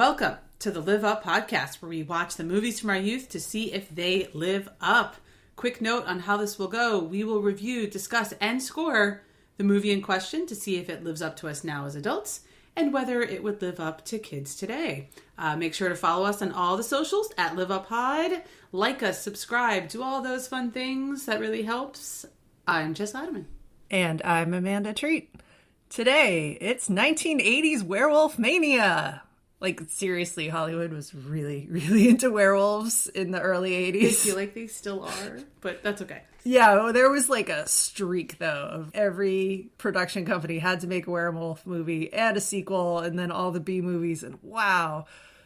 Welcome to the Live Up podcast, where we watch the movies from our youth to see if they live up. Quick note on how this will go. We will review, discuss, and score the movie in question to see if it lives up to us now as adults and whether it would live up to kids today. Make sure to follow us on all the socials at Live Up Pod. Like us, subscribe, do all those fun things. That really helps. I'm Jess Ottoman. And I'm Amanda Treat. Today, it's 1980s werewolf mania. Like, seriously, Hollywood was really, really into werewolves in the early 80s. I feel like they still are, but that's okay. Yeah, well, there was like a streak, though, of every production company had to make a werewolf movie and a sequel, and then all the B movies, and wow.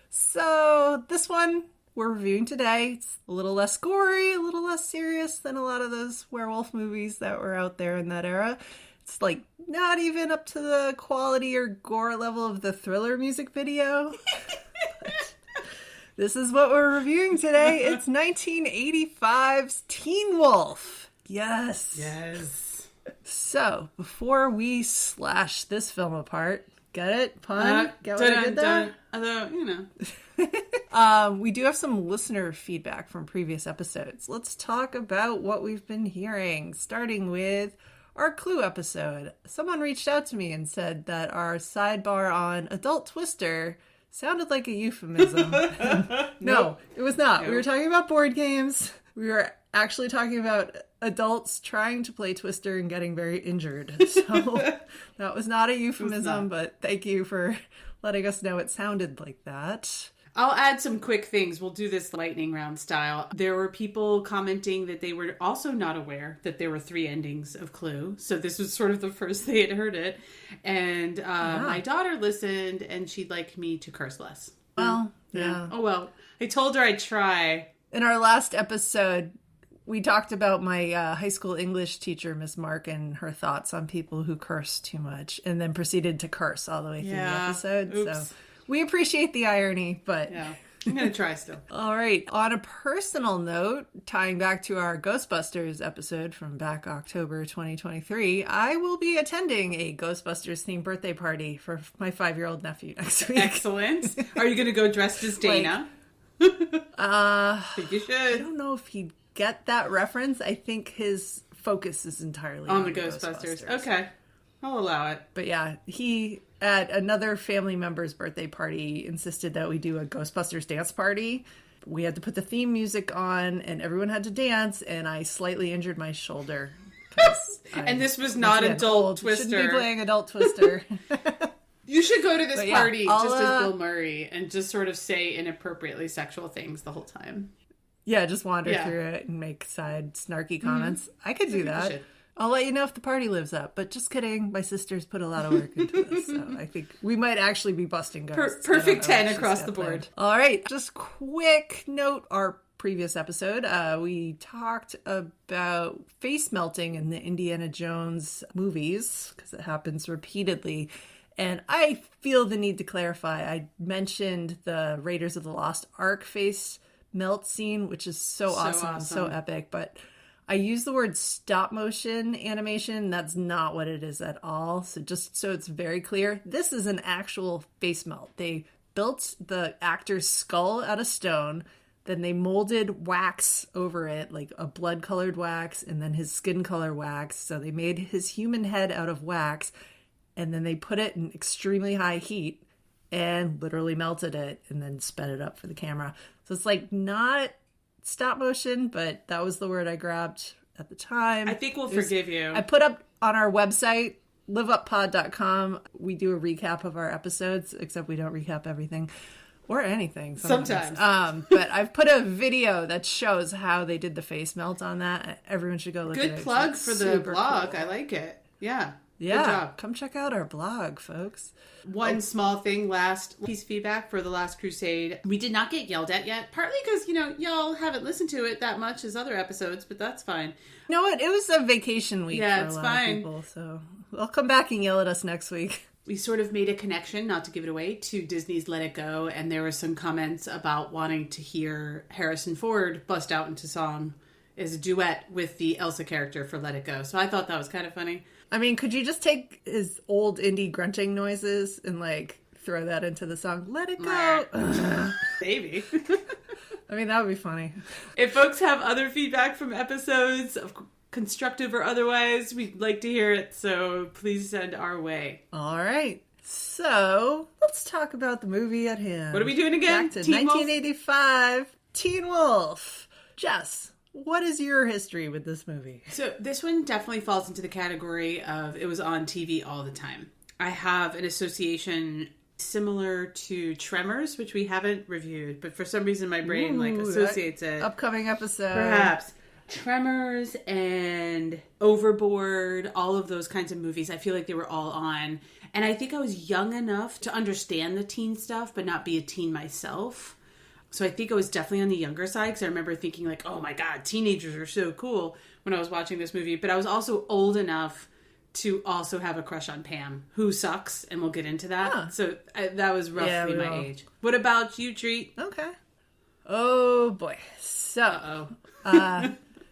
So, this one we're reviewing today, it's a little less gory, a little less serious than a lot of those werewolf movies that were out there in that era. It's like not even up to the quality or gore level of the Thriller music video. This is what we're reviewing today. It's 1985's Teen Wolf. Yes. Yes. So, before we slash this film apart, get it? Pun? Get what I did there? Although, you know. We do have some listener feedback from previous episodes. Let's talk about what we've been hearing, starting with our Clue episode. Someone reached out to me and said that our sidebar on Adult Twister sounded like a euphemism. No, it was not. Nope. We were talking about board games. We were actually talking about adults trying to play Twister and getting very injured. So that was not a euphemism, but thank you for letting us know it sounded like that. I'll add some quick things. We'll do this lightning round style. There were people commenting that they were also not aware that there were 3 endings of Clue. So this was sort of the first they had heard it. And my daughter listened and she'd like me to curse less. Well, yeah. Oh, well. I told her I'd try. In our last episode, we talked about my high school English teacher, Miss Mark, and her thoughts on people who curse too much and then proceeded to curse all the way through the episode. Oops. So we appreciate the irony, but yeah, I'm going to try still. All right. On a personal note, tying back to our Ghostbusters episode from back October 2023, I will be attending a Ghostbusters themed birthday party for my 5-year-old nephew next week. Excellent. Are you going to go dressed as Dana? I think you should. I don't know if he'd get that reference. I think his focus is entirely on the Ghostbusters. Okay. I'll allow it. But yeah, he, at another family member's birthday party, insisted that we do a Ghostbusters dance party. We had to put the theme music on, and everyone had to dance, and I slightly injured my shoulder. And this was not Adult Twister. Shouldn't be playing Adult Twister. You should go to this party just as Bill Murray and just sort of say inappropriately sexual things the whole time. Yeah, just wander through it and make side snarky comments. Mm-hmm. I could do that. I'll let you know if the party lives up. But just kidding. My sister's put a lot of work into this. So I think we might actually be busting ghosts. Perfect 10 across the board. Planned. All right. Just quick note. Our previous episode, we talked about face melting in the Indiana Jones movies because it happens repeatedly. And I feel the need to clarify. I mentioned the Raiders of the Lost Ark face melt scene, which is so awesome. So epic. But I use the word stop motion animation. That's not what it is at all. So just so it's very clear, this is an actual face melt. They built the actor's skull out of stone. Then they molded wax over it, like a blood-colored wax, and then his skin color wax. So they made his human head out of wax. And then they put it in extremely high heat and literally melted it and then sped it up for the camera. So it's like not stop motion, but that was the word I grabbed at the time. I think we'll forgive you. I put up on our website, liveuppod.com, we do a recap of our episodes, except we don't recap everything or anything sometimes. But I've put a video that shows how they did the face melt on that. Everyone should go look at it. Good plug for the blog. Cool. I like it. Yeah. Yeah, good job. Come check out our blog, folks. One small thing, last piece of feedback for The Last Crusade. We did not get yelled at yet, partly because, y'all haven't listened to it that much as other episodes, but that's fine. You know what? It was a vacation week for a lot of people, so they'll come back and yell at us next week. We sort of made a connection, not to give it away, to Disney's Let It Go, and there were some comments about wanting to hear Harrison Ford bust out into song as a duet with the Elsa character for Let It Go. So I thought that was kind of funny. I mean, could you just take his old indie grunting noises and, throw that into the song, Let It Go. Maybe. I mean, that would be funny. If folks have other feedback from episodes, constructive or otherwise, we'd like to hear it. So please send our way. All right. So let's talk about the movie at hand. What are we doing again? Back to Teen 1985, Wolf? Teen Wolf. Jess, what is your history with this movie? So this one definitely falls into the category of it was on TV all the time. I have an association similar to Tremors, which we haven't reviewed, but for some reason my brain associates it. Upcoming episode. Perhaps. Tremors and Overboard, all of those kinds of movies, I feel like they were all on. And I think I was young enough to understand the teen stuff, but not be a teen myself. So I think I was definitely on the younger side, because I remember thinking like, oh my God, teenagers are so cool when I was watching this movie. But I was also old enough to also have a crush on Pam, who sucks, and we'll get into that. Huh. So that was roughly my age. What about you, Treat? Okay. Oh boy. So,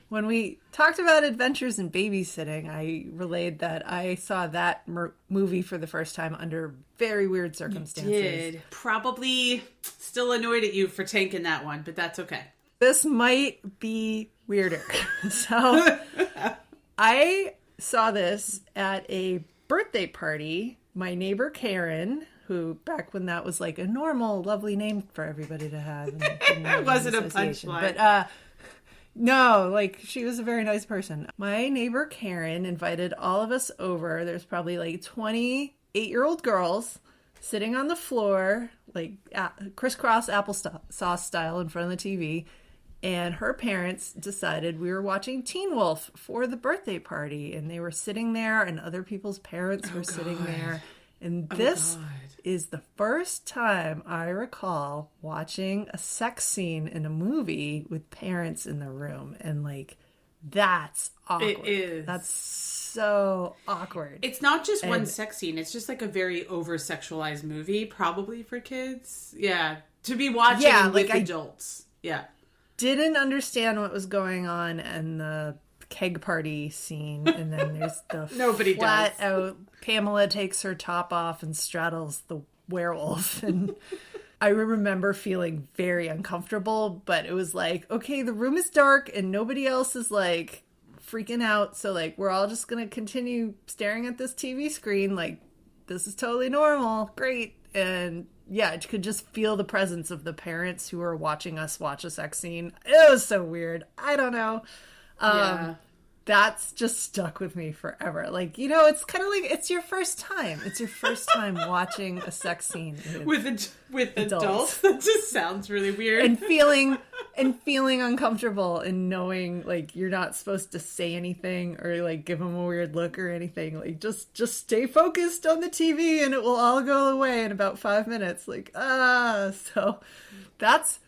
when we talked about Adventures in Babysitting, I relayed that I saw that movie for the first time under very weird circumstances. You did. Probably still annoyed at you for tanking that one, but that's okay. This might be weirder. So, I saw this at a birthday party. My neighbor Karen, who back when that was like a normal, lovely name for everybody to have. It wasn't a punchline. But, no, like, she was a very nice person. My neighbor Karen invited all of us over. There's probably like 28-year-old girls sitting on the floor, like crisscross applesauce style in front of the TV. And her parents decided we were watching Teen Wolf for the birthday party. And they were sitting there, and other people's parents were sitting there. And this is the first time I recall watching a sex scene in a movie with parents in the room. And, like, that's awkward. It is. That's so awkward. It's not just one sex scene. It's just, like, a very over-sexualized movie, probably for kids. Yeah. To be watching with adults. Yeah. Didn't understand what was going on in the keg party scene, and then there's the Nobody flat does. out Pamela takes her top off and straddles the werewolf, and I remember feeling very uncomfortable, but it was like, okay, the room is dark and nobody else is like freaking out, so like we're all just gonna continue staring at this TV screen like this is totally normal, great. And yeah, I could just feel the presence of the parents who were watching us watch a sex scene. It was so weird. I don't know. That's just stuck with me forever. Like, you know, it's kind of like, it's your first time. It's your first time watching a sex scene with adults. That just sounds really weird. And feeling uncomfortable and knowing like you're not supposed to say anything or like give them a weird look or anything. Like just stay focused on the TV and it will all go away in about 5 minutes. Like, so that's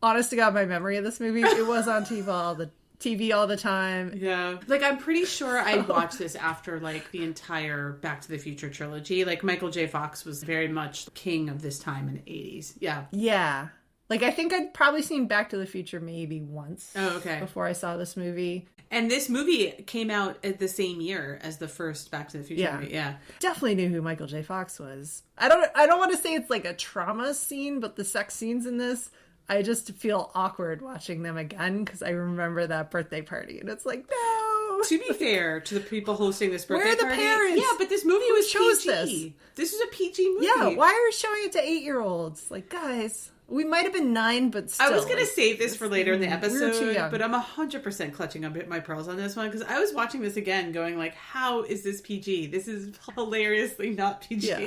honest to God my memory of this movie. It was on TV all the time. Yeah. Like, I'm pretty sure I watched this after, like, the entire Back to the Future trilogy. Like, Michael J. Fox was very much king of this time in the 80s. Yeah. Yeah. Like, I think I'd probably seen Back to the Future maybe once. Oh, okay. Before I saw this movie. And this movie came out at the same year as the first Back to the Future movie. Yeah. Definitely knew who Michael J. Fox was. I don't want to say it's like a trauma scene, but the sex scenes in this, I just feel awkward watching them again because I remember that birthday party. And it's like, no. To be fair to the people hosting this birthday party. Where are the parents? Yeah, but this movie was PG. This was a PG movie. Yeah, why are we showing it to 8-year-olds? Like, guys, we might have been 9, but still. I was going to save this for later in the episode, too young. But I'm 100% clutching up my pearls on this one because I was watching this again going like, how is this PG? This is hilariously not PG. Yeah.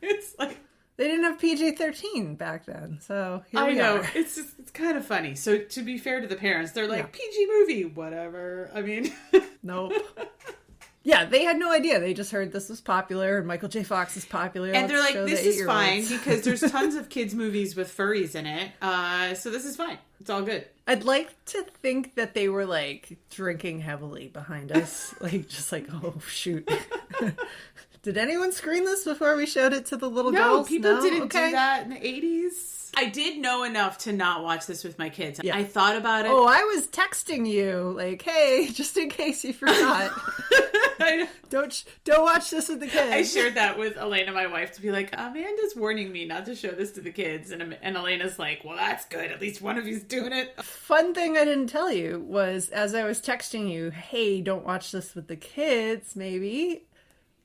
It's like... They didn't have PG-13 back then, so here we know. are. It's kind of funny. So to be fair to the parents, they're like, PG movie, whatever. I mean... Nope. Yeah, they had no idea. They just heard this was popular and Michael J. Fox is popular. And they're like, this is fine because there's tons of kids' movies with furries in it. So this is fine. It's all good. I'd like to think that they were like drinking heavily behind us. Like, just like, oh, shoot. Did anyone screen this before we showed it to the little girls? People didn't do that in the 80s. I did know enough to not watch this with my kids. Yeah. I thought about it. Oh, I was texting you, like, hey, just in case you forgot. Don't watch this with the kids. I shared that with Elena, my wife, to be like, Amanda's warning me not to show this to the kids. And Elena's like, well, that's good. At least one of you's doing it. Fun thing I didn't tell you was, as I was texting you, hey, don't watch this with the kids, maybe,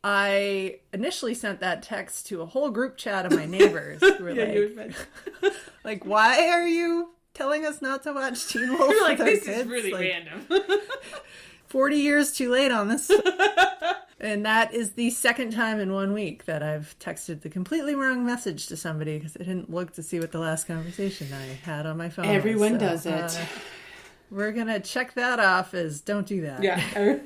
I initially sent that text to a whole group chat of my neighbors who were like, why are you telling us not to watch Teen Wolf? You're like, this kids? Is really random. 40 years too late on this. And that is the second time in 1 week that I've texted the completely wrong message to somebody because I didn't look to see what the last conversation I had on my phone was. Everyone does it. We're going to check that off as don't do that. Yeah,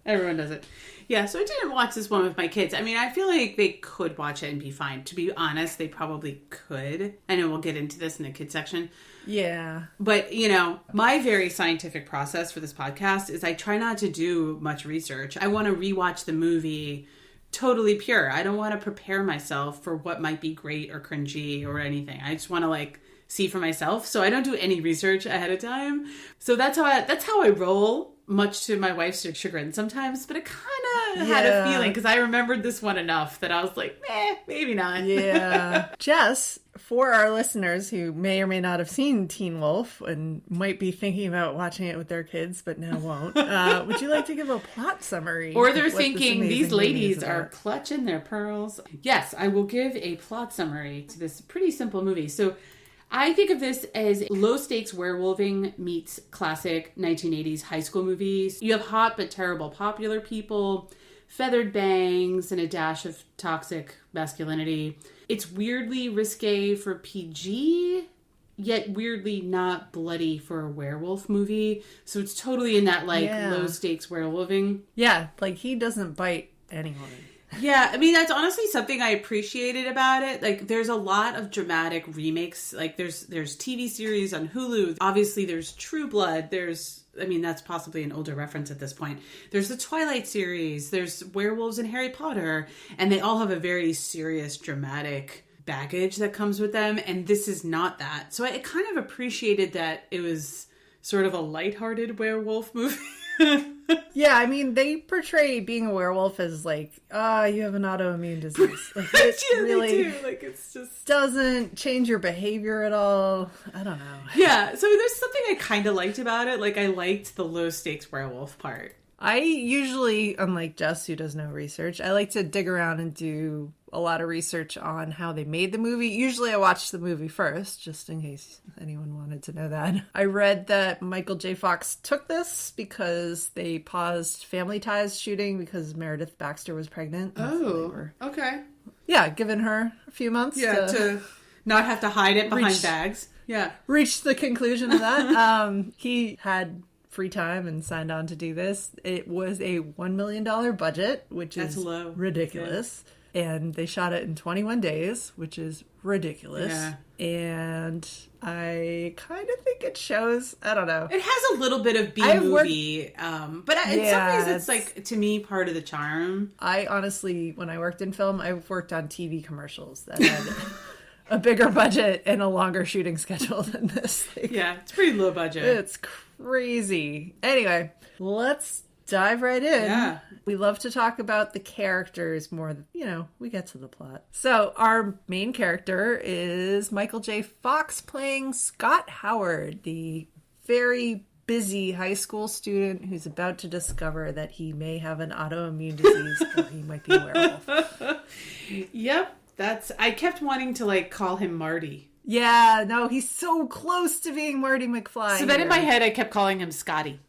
everyone does it. Yeah, so I didn't watch this one with my kids. I mean, I feel like they could watch it and be fine. To be honest, they probably could. I know we'll get into this in the kids section. Yeah. But, you know, my very scientific process for this podcast is I try not to do much research. I want to rewatch the movie totally pure. I don't want to prepare myself for what might be great or cringy or anything. I just want to, like, see for myself. So I don't do any research ahead of time. So that's how I roll, much to my wife's chagrin sometimes. But it kind of had a feeling because I remembered this one enough that I was like, maybe not. Yeah. Jess, for our listeners who may or may not have seen Teen Wolf and might be thinking about watching it with their kids but now won't, would you like to give a plot summary? Or they're thinking these ladies are clutching their pearls. Yes, I will give a plot summary to this pretty simple movie. So I think of this as low-stakes werewolving meets classic 1980s high school movies. You have hot but terrible popular people, feathered bangs, and a dash of toxic masculinity. It's weirdly risque for PG, yet weirdly not bloody for a werewolf movie. So it's totally in that, low-stakes werewolving. Yeah, like he doesn't bite anyone. Yeah, I mean, that's honestly something I appreciated about it. Like, there's a lot of dramatic remakes. Like, there's TV series on Hulu. Obviously, there's True Blood. That's possibly an older reference at this point. There's the Twilight series. There's werewolves in Harry Potter. And they all have a very serious, dramatic baggage that comes with them. And this is not that. So I kind of appreciated that it was sort of a lighthearted werewolf movie. Yeah, I mean, they portray being a werewolf as like, you have an autoimmune disease. Like, it really they do. Like, it's just doesn't change your behavior at all. I don't know. Yeah, so there's something I kind of liked about it. Like, I liked the low-stakes werewolf part. I usually, unlike Jess, who does no research, I like to dig around and do a lot of research on how they made the movie. Usually I watch the movie first, just in case anyone wanted to know that. I read that Michael J. Fox took this because they paused Family Ties shooting because Meredith Baxter was pregnant. Oh, okay. Yeah, giving her a few months to not have to hide it behind bags. Yeah. Reach the conclusion of that. He had free time and signed on to do this. It was a $1 million budget, which is low. Ridiculous. Yeah. And they shot it in 21 days, which is ridiculous. Yeah. And I kind of think it shows, I don't know. It has a little bit of B-movie, but in some ways it's like, to me, part of the charm. I honestly, when I worked in film, I worked on TV commercials that had a bigger budget and a longer shooting schedule than this thing. Yeah, it's pretty low budget. It's crazy. Anyway, let's dive right in. Yeah. We love to talk about the characters more than, we get to the plot. So our main character is Michael J. Fox playing Scott Howard, the very busy high school student who's about to discover that he may have an autoimmune disease or he might be a werewolf. Yep. I kept wanting to call him Marty. Yeah, no, he's so close to being Marty McFly. So then in my head, I kept calling him Scotty.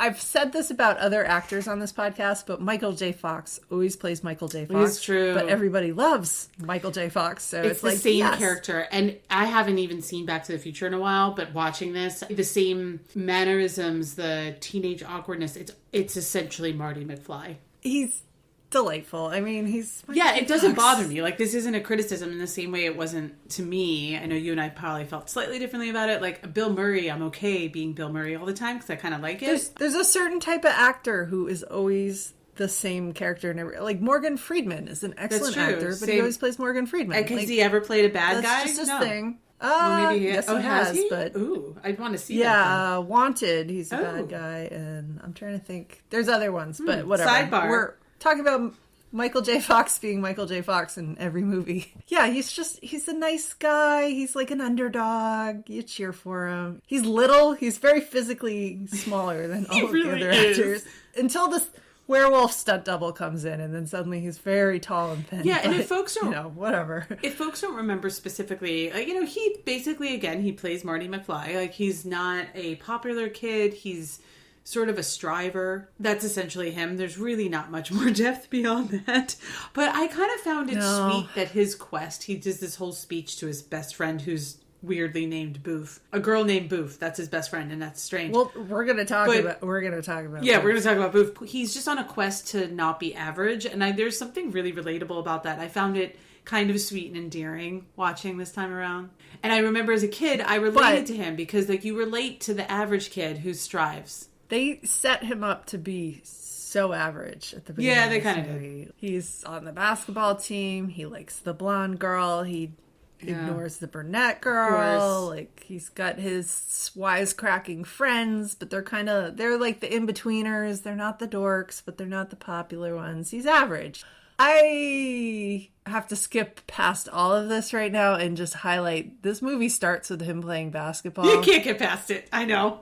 I've said this about other actors on this podcast, but Michael J. Fox always plays Michael J. Fox. It's true. But everybody loves Michael J. Fox, so it's the same character. And I haven't even seen Back to the Future in a while, but watching this, the same mannerisms, the teenage awkwardness, it's essentially Marty McFly. He's delightful. I mean, it doesn't bother me. This isn't a criticism in the same way it wasn't to me. I know you and I probably felt slightly differently about it. Like Bill Murray, I'm okay being Bill Murray all the time because I kind of like it. There's a certain type of actor who is always the same character. Like Morgan Freeman is an excellent actor, but he always plays Morgan Freedman. Has he ever played a bad guy? That's just his thing. Maybe yes, oh, he has has, he? but Ooh, I'd want to see that. yeah, Wanted. He's a Oh. bad guy, and I'm trying to think. There's other ones, but whatever. Sidebar. We're talking about Michael J. Fox being Michael J. Fox in every movie. Yeah, he's a nice guy. He's like an underdog. You cheer for him. He's little. He's very physically smaller than all of really the other is. actors. Until this werewolf stunt double comes in, and then suddenly he's very tall and thin. Yeah, and but, if folks don't, whatever. If folks don't remember specifically, he basically, again, he plays Marty McFly. Like, he's not a popular kid. He's sort of a striver. That's essentially him. There's really not much more depth beyond that. But I kind of found it sweet that his quest, he does this whole speech to his best friend who's weirdly named Boof. A girl named Boof. That's his best friend, and that's strange. Well, we're gonna talk about. Yeah, Boof. we're going to talk about Boof. He's just on a quest to not be average, and there's something really relatable about that. I found it kind of sweet and endearing watching this time around. And I remember as a kid, I related to him because, like, you relate to the average kid who strives. They set him up to be so average at the beginning. Yeah, they kind of did. He's on the basketball team. He likes the blonde girl. He ignores the brunette girl. Like, he's got his wisecracking friends, but they're like the in-betweeners. They're not the dorks, but they're not the popular ones. He's average. I have to skip past all of this right now and just highlight this movie starts with him playing basketball. You can't get past it. I know.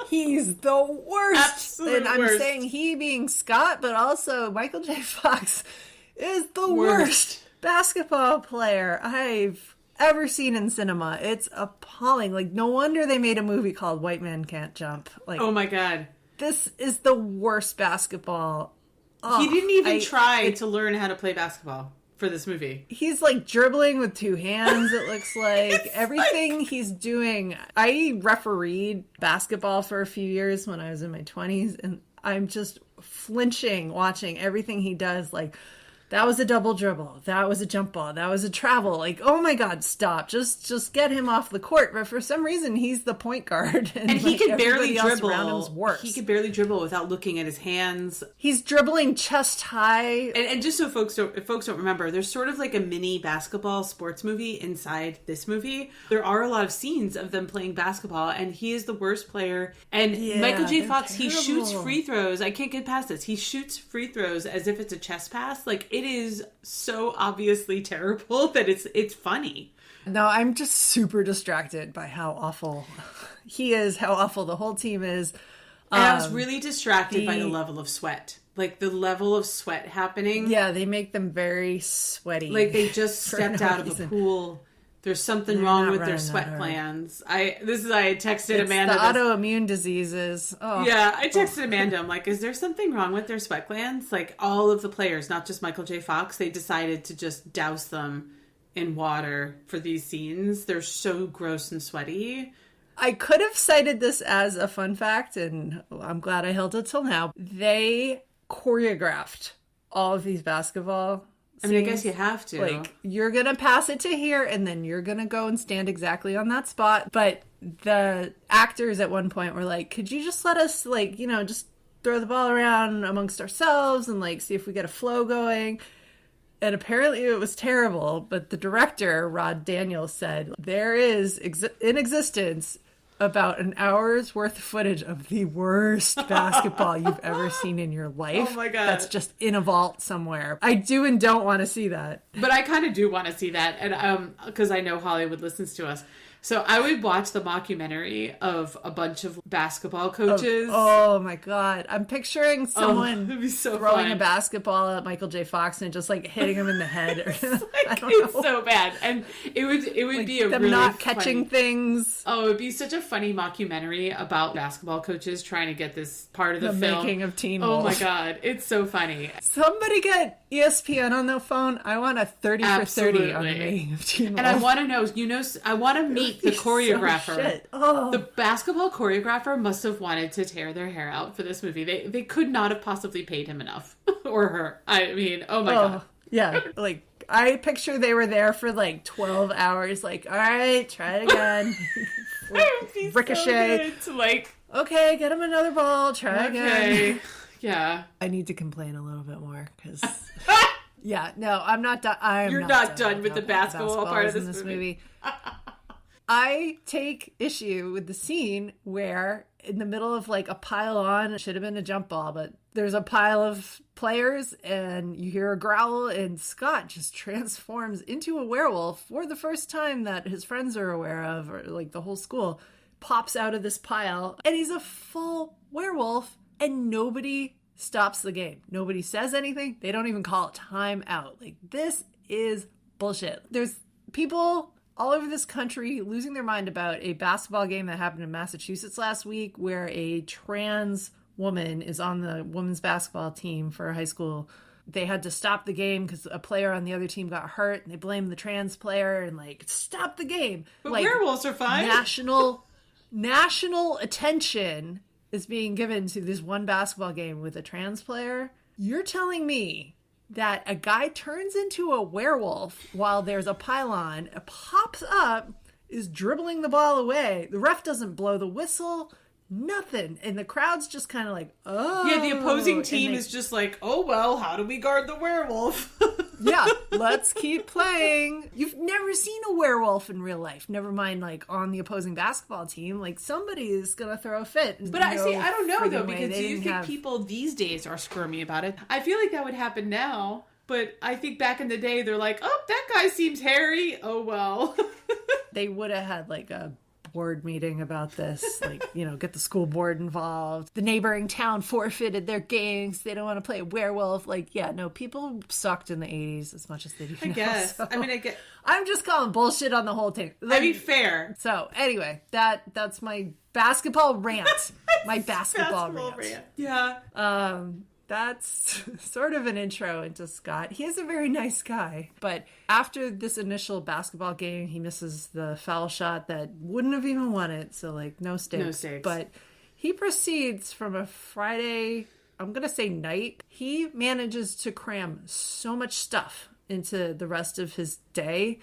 He's the worst. Absolute and I'm worst. saying he being Scott, but also Michael J. Fox is the worst basketball player I've ever seen in cinema. It's appalling. Like, no wonder they made a movie called White Man Can't Jump. Like, Oh my God. this is the worst basketball. He didn't even try to learn how to play basketball for this movie. He's like dribbling with two hands, it looks like. Everything he's doing. I refereed basketball for a few years when I was in my 20s, and I'm just flinching watching everything he does. Like, that was a double dribble. That was a jump ball. That was a travel. Like, oh my God, stop. Just get him off the court. But for some reason, he's the point guard. And he could barely dribble. Around him's worse. He could barely dribble without looking at his hands. He's dribbling chest high. And just so if folks don't remember, there's sort of like a mini basketball sports movie inside this movie. There are a lot of scenes of them playing basketball, and he is the worst player. And Michael J. Fox, he shoots free throws. I can't get past this. He shoots free throws as if it's a chest pass. Like, it is so obviously terrible that it's funny. No, I'm just super distracted by how awful he is, how awful the whole team is. And I was really distracted by the level of sweat. Like, the level of sweat happening. Yeah, they make them very sweaty. Like, they just stepped out of a pool. There's something wrong with their sweat glands. I texted Amanda. The autoimmune diseases. Oh. Yeah, I texted Amanda. I'm like, is there something wrong with their sweat glands? Like, all of the players, not just Michael J. Fox, they decided to just douse them in water for these scenes. They're so gross and sweaty. I could have cited this as a fun fact, and I'm glad I held it till now. They choreographed all of these basketball I mean, I guess you have to. Like, you're going to pass it to here, and then you're going to go and stand exactly on that spot. But the actors at one point were like, could you just let us, like, just throw the ball around amongst ourselves and, like, see if we get a flow going? And apparently it was terrible. But the director, Rod Daniels, said there is, in existence, about an hour's worth of footage of the worst basketball you've ever seen in your life. Oh my God. That's just in a vault somewhere. I do and don't want to see that. But I kind of do want to see that. And because I know Hollywood listens to us. So I would watch the mockumentary of a bunch of basketball coaches. Oh my God. I'm picturing someone it'd be so throwing fun. a basketball at Michael J. Fox and just like hitting him in the head. It's so bad. And it would like be a them really not catching funny, things. Oh, it would be such a funny mockumentary about basketball coaches trying to get this part of the film. Making of Teen Oh Wolf. my God. It's so funny. Somebody get ESPN on the phone. I want a 30 for 30 on the making of Teen Wolf. And I want to know, I want to meet the choreographer. The basketball choreographer must have wanted to tear their hair out for this movie. They could not have possibly paid him enough. Or her. I mean, oh my God. Yeah. Like, I picture they were there for like 12 hours. Like, all right, try it again. Ricochet. So like, okay, get him another ball. Try again. Yeah. I need to complain a little bit more because... Yeah, no, I'm not done. You're not done with the basketball part of this movie. I take issue with the scene where in the middle of like a pile on, it should have been a jump ball, but there's a pile of players and you hear a growl and Scott just transforms into a werewolf for the first time that his friends are aware of, or like the whole school pops out of this pile and he's a full werewolf and nobody stops the game. Nobody says anything. They don't even call it time out. Like, this is bullshit. There's people all over this country losing their mind about a basketball game that happened in Massachusetts last week where a trans woman is on the women's basketball team for a high school. They had to stop the game because a player on the other team got hurt and they blamed the trans player and like, stop the game. But like, werewolves are fine. National attention is being given to this one basketball game with a trans player. You're telling me that a guy turns into a werewolf while there's a pylon, pops up, is dribbling the ball away. The ref doesn't blow the whistle, nothing. And the crowd's just kind of like, oh. Yeah, the opposing team is just like, oh, well, how do we guard the werewolf? Yeah, let's keep playing. You've never seen a werewolf in real life. Never mind, like, on the opposing basketball team. Like, somebody is going to throw a fit. But I don't know, though, because do you think people these days are squirmy about it? I feel like that would happen now, but I think back in the day, they're like, oh, that guy seems hairy. Oh, well. They would have had, like, a board meeting about this, like, you know, get the school board involved. The neighboring town forfeited their games. They don't want to play a werewolf. Like, yeah, no, people sucked in the 80s as much as they do now. I guess. So I'm just calling bullshit on the whole thing. I mean, fair. So, anyway, that's my basketball rant. My basketball rant. Yeah. That's sort of an intro into Scott. He is a very nice guy. But after this initial basketball game, he misses the foul shot that wouldn't have even won it. So, like, no stakes. No stakes. But he proceeds from a Friday, I'm going to say night. He manages to cram so much stuff into the rest of his day.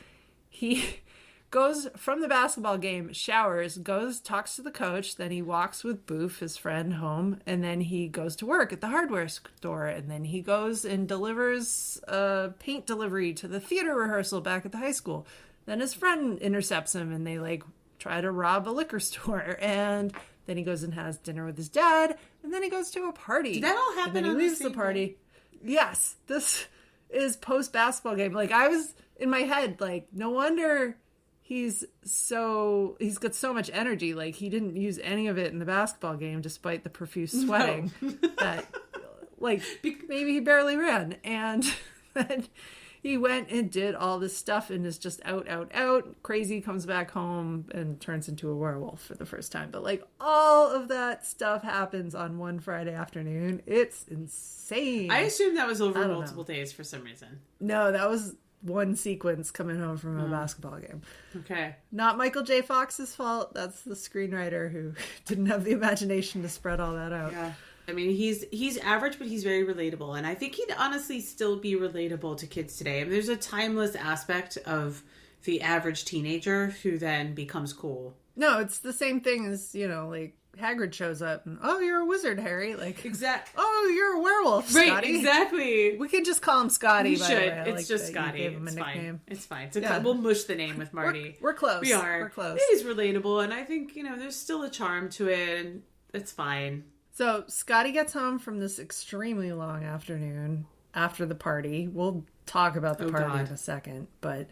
He goes from the basketball game, showers, talks to the coach, then he walks with Boof, his friend, home, and then he goes to work at the hardware store, and then he goes and delivers a paint delivery to the theater rehearsal back at the high school. Then his friend intercepts him, and they, like, try to rob a liquor store, and then he goes and has dinner with his dad, and then he goes to a party. Did that all happen and then he leaves the party. Day? Yes, this is post-basketball game. Like, I was in my head, like, no wonder he's got so much energy. Like, he didn't use any of it in the basketball game despite the profuse sweating. No. That, like, maybe he barely ran. And then he went and did all this stuff and is just out. Crazy, comes back home and turns into a werewolf for the first time. But, like, all of that stuff happens on one Friday afternoon. It's insane. I assume that was over multiple days for some reason. No, that was one sequence coming home from a basketball game. Okay. Not Michael J. Fox's fault. That's the screenwriter who didn't have the imagination to spread all that out. Yeah. I mean, he's average, but he's very relatable. And I think he'd honestly still be relatable to kids today. I mean, there's a timeless aspect of the average teenager who then becomes cool. No, it's the same thing as, you know, like, Hagrid shows up and, oh, you're a wizard, Harry. Like, oh, you're a werewolf, Scotty. Right, exactly. We could just call him Scotty, by the way. It's just Scotty. It's fine. It's fine. We'll mush the name with Marty. We're close. We are. We're close. It is relatable, and I think, you know, there's still a charm to it, and it's fine. So, Scotty gets home from this extremely long afternoon after the party. We'll talk about the party in a second, but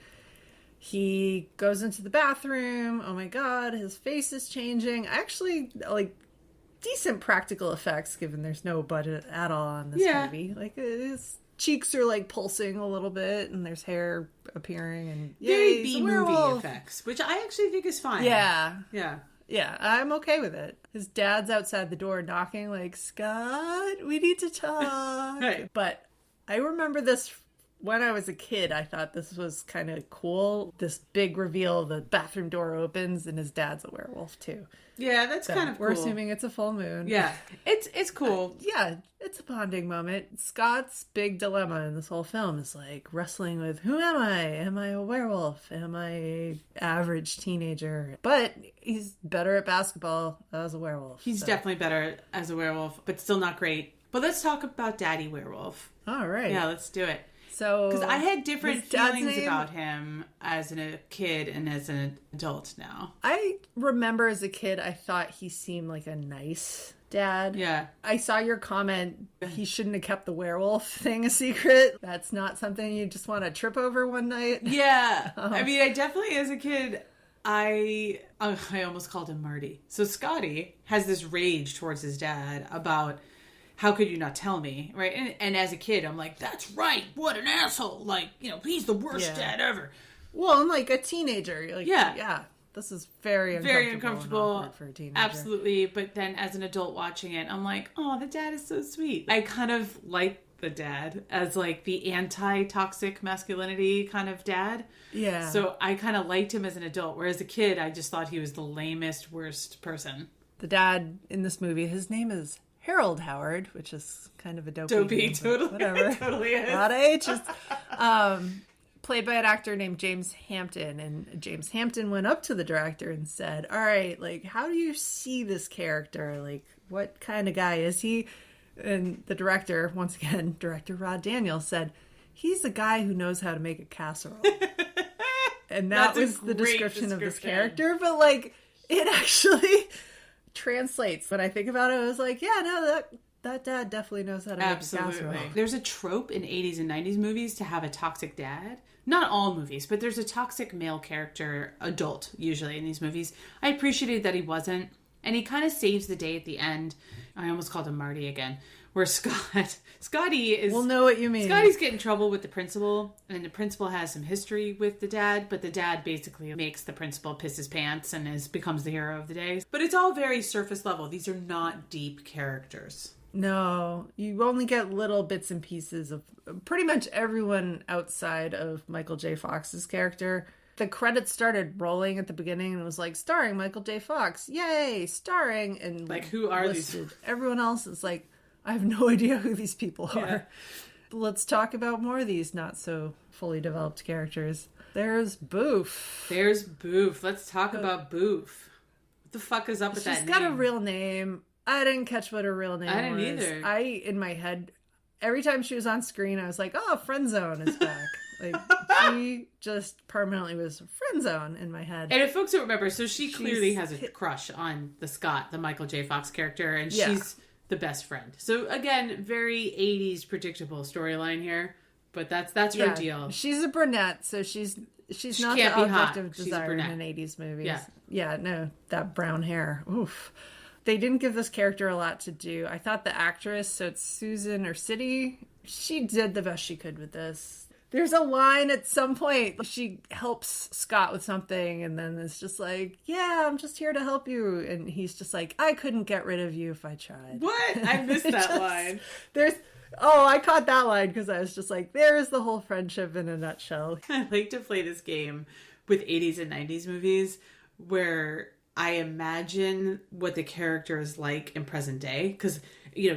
he goes into the bathroom. Oh my God, his face is changing. Actually, like, decent practical effects given there's no budget at all on this movie. Like, his cheeks are, like, pulsing a little bit and there's hair appearing and very B-movie effects, which I actually think is fine. Yeah, I'm okay with it. His dad's outside the door knocking, like, Scott, we need to talk. Right. But I remember this when I was a kid. I thought this was kind of cool. This big reveal, the bathroom door opens and his dad's a werewolf too. Yeah, that's kind of cool. We're assuming it's a full moon. Yeah, it's cool. Yeah, it's a bonding moment. Scott's big dilemma in this whole film is, like, wrestling with, who am I? Am I a werewolf? Am I an average teenager? But he's better at basketball as a werewolf. He's definitely better as a werewolf, but still not great. But let's talk about Daddy Werewolf. All right. Yeah, let's do it. So, because I had different his dad's feelings name- about him as a kid and as an adult now. I remember as a kid, I thought he seemed like a nice dad. Yeah. I saw your comment, he shouldn't have kept the werewolf thing a secret. That's not something you just want to trip over one night. Yeah. I mean, I definitely, as a kid, I almost called him Marty. So Scotty has this rage towards his dad about, how could you not tell me, right? And as a kid, I'm like, that's right, what an asshole. Like, he's the worst dad ever. Well, I'm like a teenager. You're like, yeah, this is very uncomfortable and awkward for a teenager. Absolutely. But then as an adult watching it, I'm like, oh, the dad is so sweet. I kind of like the dad as like the anti-toxic masculinity kind of dad. Yeah. So I kind of liked him as an adult, whereas a kid, I just thought he was the lamest, worst person. The dad in this movie, his name is Harold Howard, which is kind of a dopey name, totally. whatever. Totally is. A lot of H's. Played by an actor named James Hampton. And James Hampton went up to the director and said, all right, like, how do you see this character? Like, what kind of guy is he? And the director, once again, director Rod Daniels, said, he's a guy who knows how to make a casserole. And that was the description of this character. But, like, it actually translates. When I think about it, I was like, yeah, no, that dad definitely knows how to make a casserole. There's a trope in 80s and 90s movies to have a toxic dad. Not all movies, but there's a toxic male character, adult, usually, in these movies. I appreciated that he wasn't. And he kind of saves the day at the end. I almost called him Marty again. Where Scotty is... We'll know what you mean. Scotty's getting in trouble with the principal. And the principal has some history with the dad. But the dad basically makes the principal piss his pants and becomes the hero of the day. But it's all very surface level. These are not deep characters. No, you only get little bits and pieces of pretty much everyone outside of Michael J. Fox's character. The credits started rolling at the beginning and it was like, starring Michael J. Fox. Yay, starring. And like, who are listed. these? Everyone else is like, I have no idea who these people are. Yeah. Let's talk about more of these not so fully developed characters. There's Boof. Let's talk about Boof. What the fuck is up with that name? She's got a real name. I didn't catch what her real name was. I didn't either. In my head, every time she was on screen, I was like, oh, Friend Zone is back. Like, she just permanently was Friend Zone in my head. And if folks don't remember, so she clearly has a crush on the Scott, the Michael J. Fox character, and she's the best friend. So again, very 80s predictable storyline here, but that's her deal. She's a brunette, so she's not the object of desire in an 80s movie. Yeah, no, that brown hair. Oof. They didn't give this character a lot to do. I thought the actress, so it's Susan or City, she did the best she could with this. There's a line at some point, she helps Scott with something, and then it's just like, yeah, I'm just here to help you. And he's just like, I couldn't get rid of you if I tried. What? I missed that line. I caught that line because I was just like, there's the whole friendship in a nutshell. I like to play this game with 80s and 90s movies where I imagine what the character is like in present day. Because,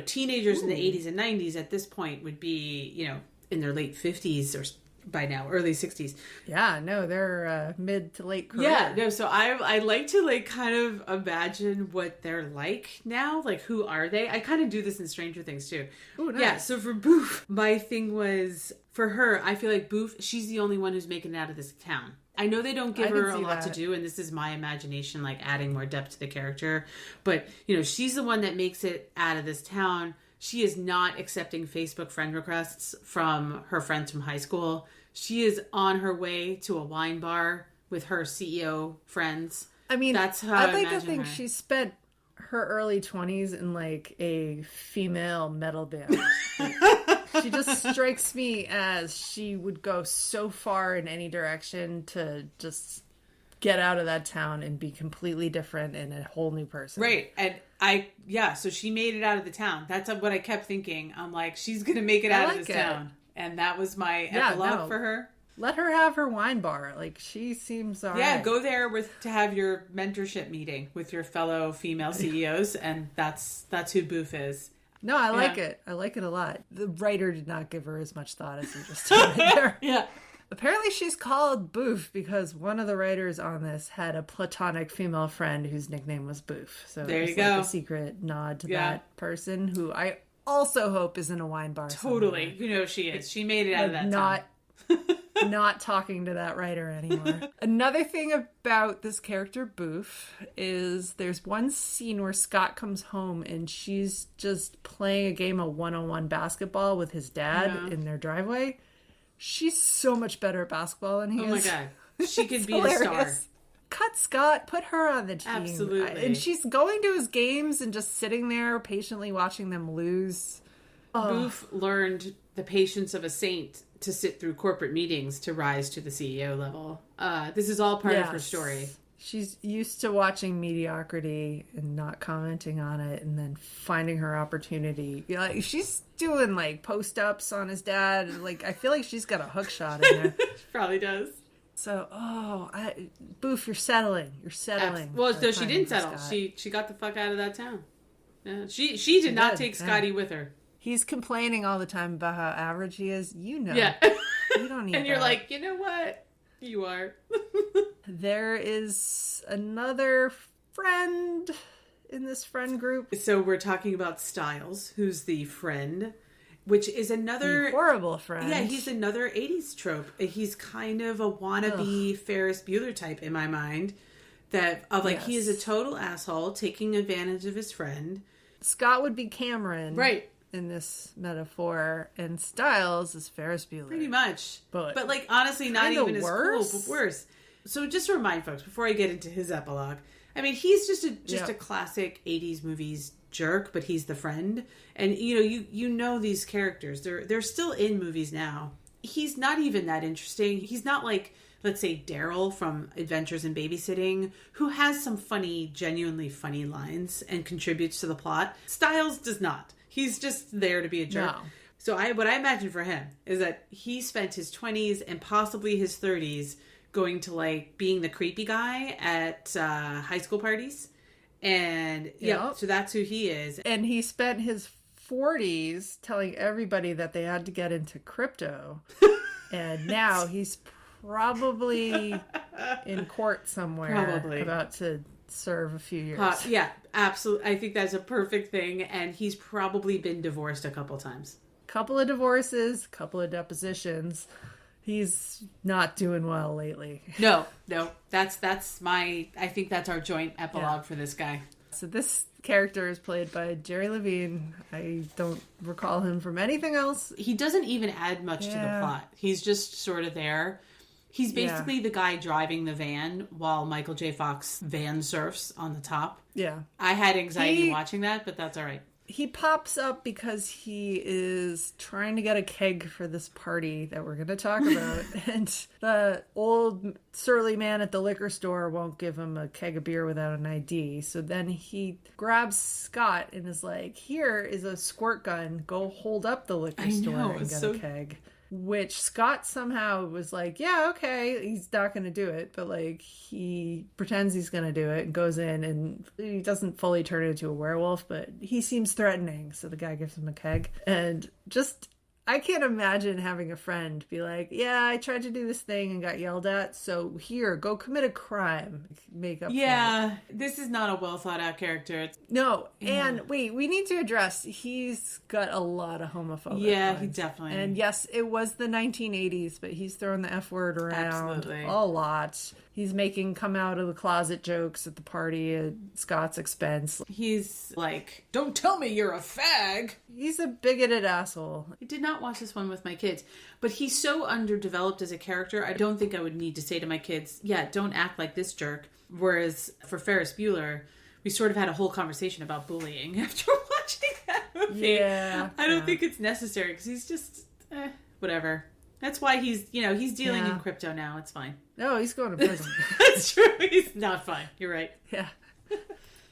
teenagers in the 80s and 90s at this point would be, in their late 50s or by now, early 60s. Yeah, no, they're mid to late career. Yeah, no, so I like to kind of imagine what they're like now. Like, who are they? I kind of do this in Stranger Things too. Ooh, nice. Yeah, so for Boof, my thing was, for her, I feel like Boof, she's the only one who's making it out of this town. I know they don't give her a lot to do, and this is my imagination, like adding more depth to the character. But, she's the one that makes it out of this town. She is not accepting Facebook friend requests from her friends from high school. She is on her way to a wine bar with her CEO friends. I mean, that's how I'd I like to imagine think her. She spent her early 20s in like a female metal band. She just strikes me as she would go so far in any direction to just get out of that town and be completely different and a whole new person. Right. And so she made it out of the town. That's what I kept thinking. I'm like, she's going to make it out of this town. And that was my epilogue for her. Let her have her wine bar. Like, she seems all right. Go there to have your mentorship meeting with your fellow female CEOs, and that's who Boof is. No, I like it. I like it a lot. The writer did not give her as much thought as you just did right there. Yeah. Apparently she's called Boof because one of the writers on this had a platonic female friend whose nickname was Boof. So there you it's go. Like a secret nod to that person who I also hope is in a wine bar. Totally. Somewhere. You know she is. She made it out of that town. Not talking to that writer anymore. Another thing about this character, Boof, is there's one scene where Scott comes home and she's just playing a game of one-on-one basketball with his dad in their driveway. She's so much better at basketball than he is. Oh my God. She could be a star. Cut Scott, put her on the team. Absolutely. And she's going to his games and just sitting there patiently watching them lose. Boof learned the patience of a saint to sit through corporate meetings to rise to the CEO level. This is all part of her story. She's used to watching mediocrity and not commenting on it and then finding her opportunity. Like, she's doing like post-ups on his dad. Like, I feel like she's got a hook shot in there. She probably does. So, Boof, you're settling. You're settling. Well, so she didn't settle. She got the fuck out of that town. Yeah. She did not take Scotty with her. He's complaining all the time about how average he is. You know. Yeah. You don't need And you're that. like, you know what? You are. There is another friend in this friend group. So we're talking about Styles, who's the friend, which is another... The horrible friend. Yeah, he's another 80s trope. He's kind of a wannabe Ferris Bueller type in my mind. He is a total asshole taking advantage of his friend. Scott would be Cameron. Right. In this metaphor, and Styles is Ferris Bueller. Pretty much. But like, honestly, not even worse. as cool, but worse. So just to remind folks, before I get into his epilogue, I mean, he's just a classic 80s movies jerk, but he's the friend. And, you know these characters. They're still in movies now. He's not even that interesting. He's not like, let's say, Daryl from Adventures in Babysitting, who has some funny, genuinely funny lines and contributes to the plot. Styles does not. He's just there to be a jerk. No. So what I imagine for him is that he spent his 20s and possibly his 30s going to like being the creepy guy at high school parties. And so that's who he is. And he spent his 40s telling everybody that they had to get into crypto. And now he's probably in court somewhere. About to serve a few years. Yeah, absolutely. I think that's a perfect thing. And he's probably been divorced a couple times. Couple of divorces, couple of depositions. He's not doing well lately. No. I think that's our joint epilogue for this guy. So this character is played by Jerry Levine. I don't recall him from anything else. He doesn't even add much to the plot. He's just sort of there. He's basically the guy driving the van while Michael J. Fox van surfs on the top. Yeah. I had anxiety watching that, but that's all right. He pops up because he is trying to get a keg for this party that we're going to talk about. And the old surly man at the liquor store won't give him a keg of beer without an ID. So then he grabs Scott and is like, here is a squirt gun. Go hold up the liquor store and get a keg. Which Scott somehow was like, yeah, okay, he's not going to do it. But, like, he pretends he's going to do it and goes in, and he doesn't fully turn into a werewolf, but he seems threatening. So the guy gives him a keg. And just, I can't imagine having a friend be like, yeah, I tried to do this thing and got yelled at. So here, go commit a crime. Make up for it. This is not a well thought out character. No. And wait, we need to address, he's got a lot of homophobic lines. He definitely. And yes, it was the 1980s, but he's throwing the F word around a lot. He's making come out of the closet jokes at the party at Scott's expense. He's like, don't tell me you're a fag. He's a bigoted asshole. I did not watch this one with my kids, but he's so underdeveloped as a character. I don't think I would need to say to my kids, don't act like this jerk. Whereas for Ferris Bueller, we sort of had a whole conversation about bullying after watching that movie. Yeah. I don't think it's necessary because he's just, whatever. That's why he's dealing in crypto now. It's fine. No, he's going to prison. That's true. He's not fine. You're right. Yeah.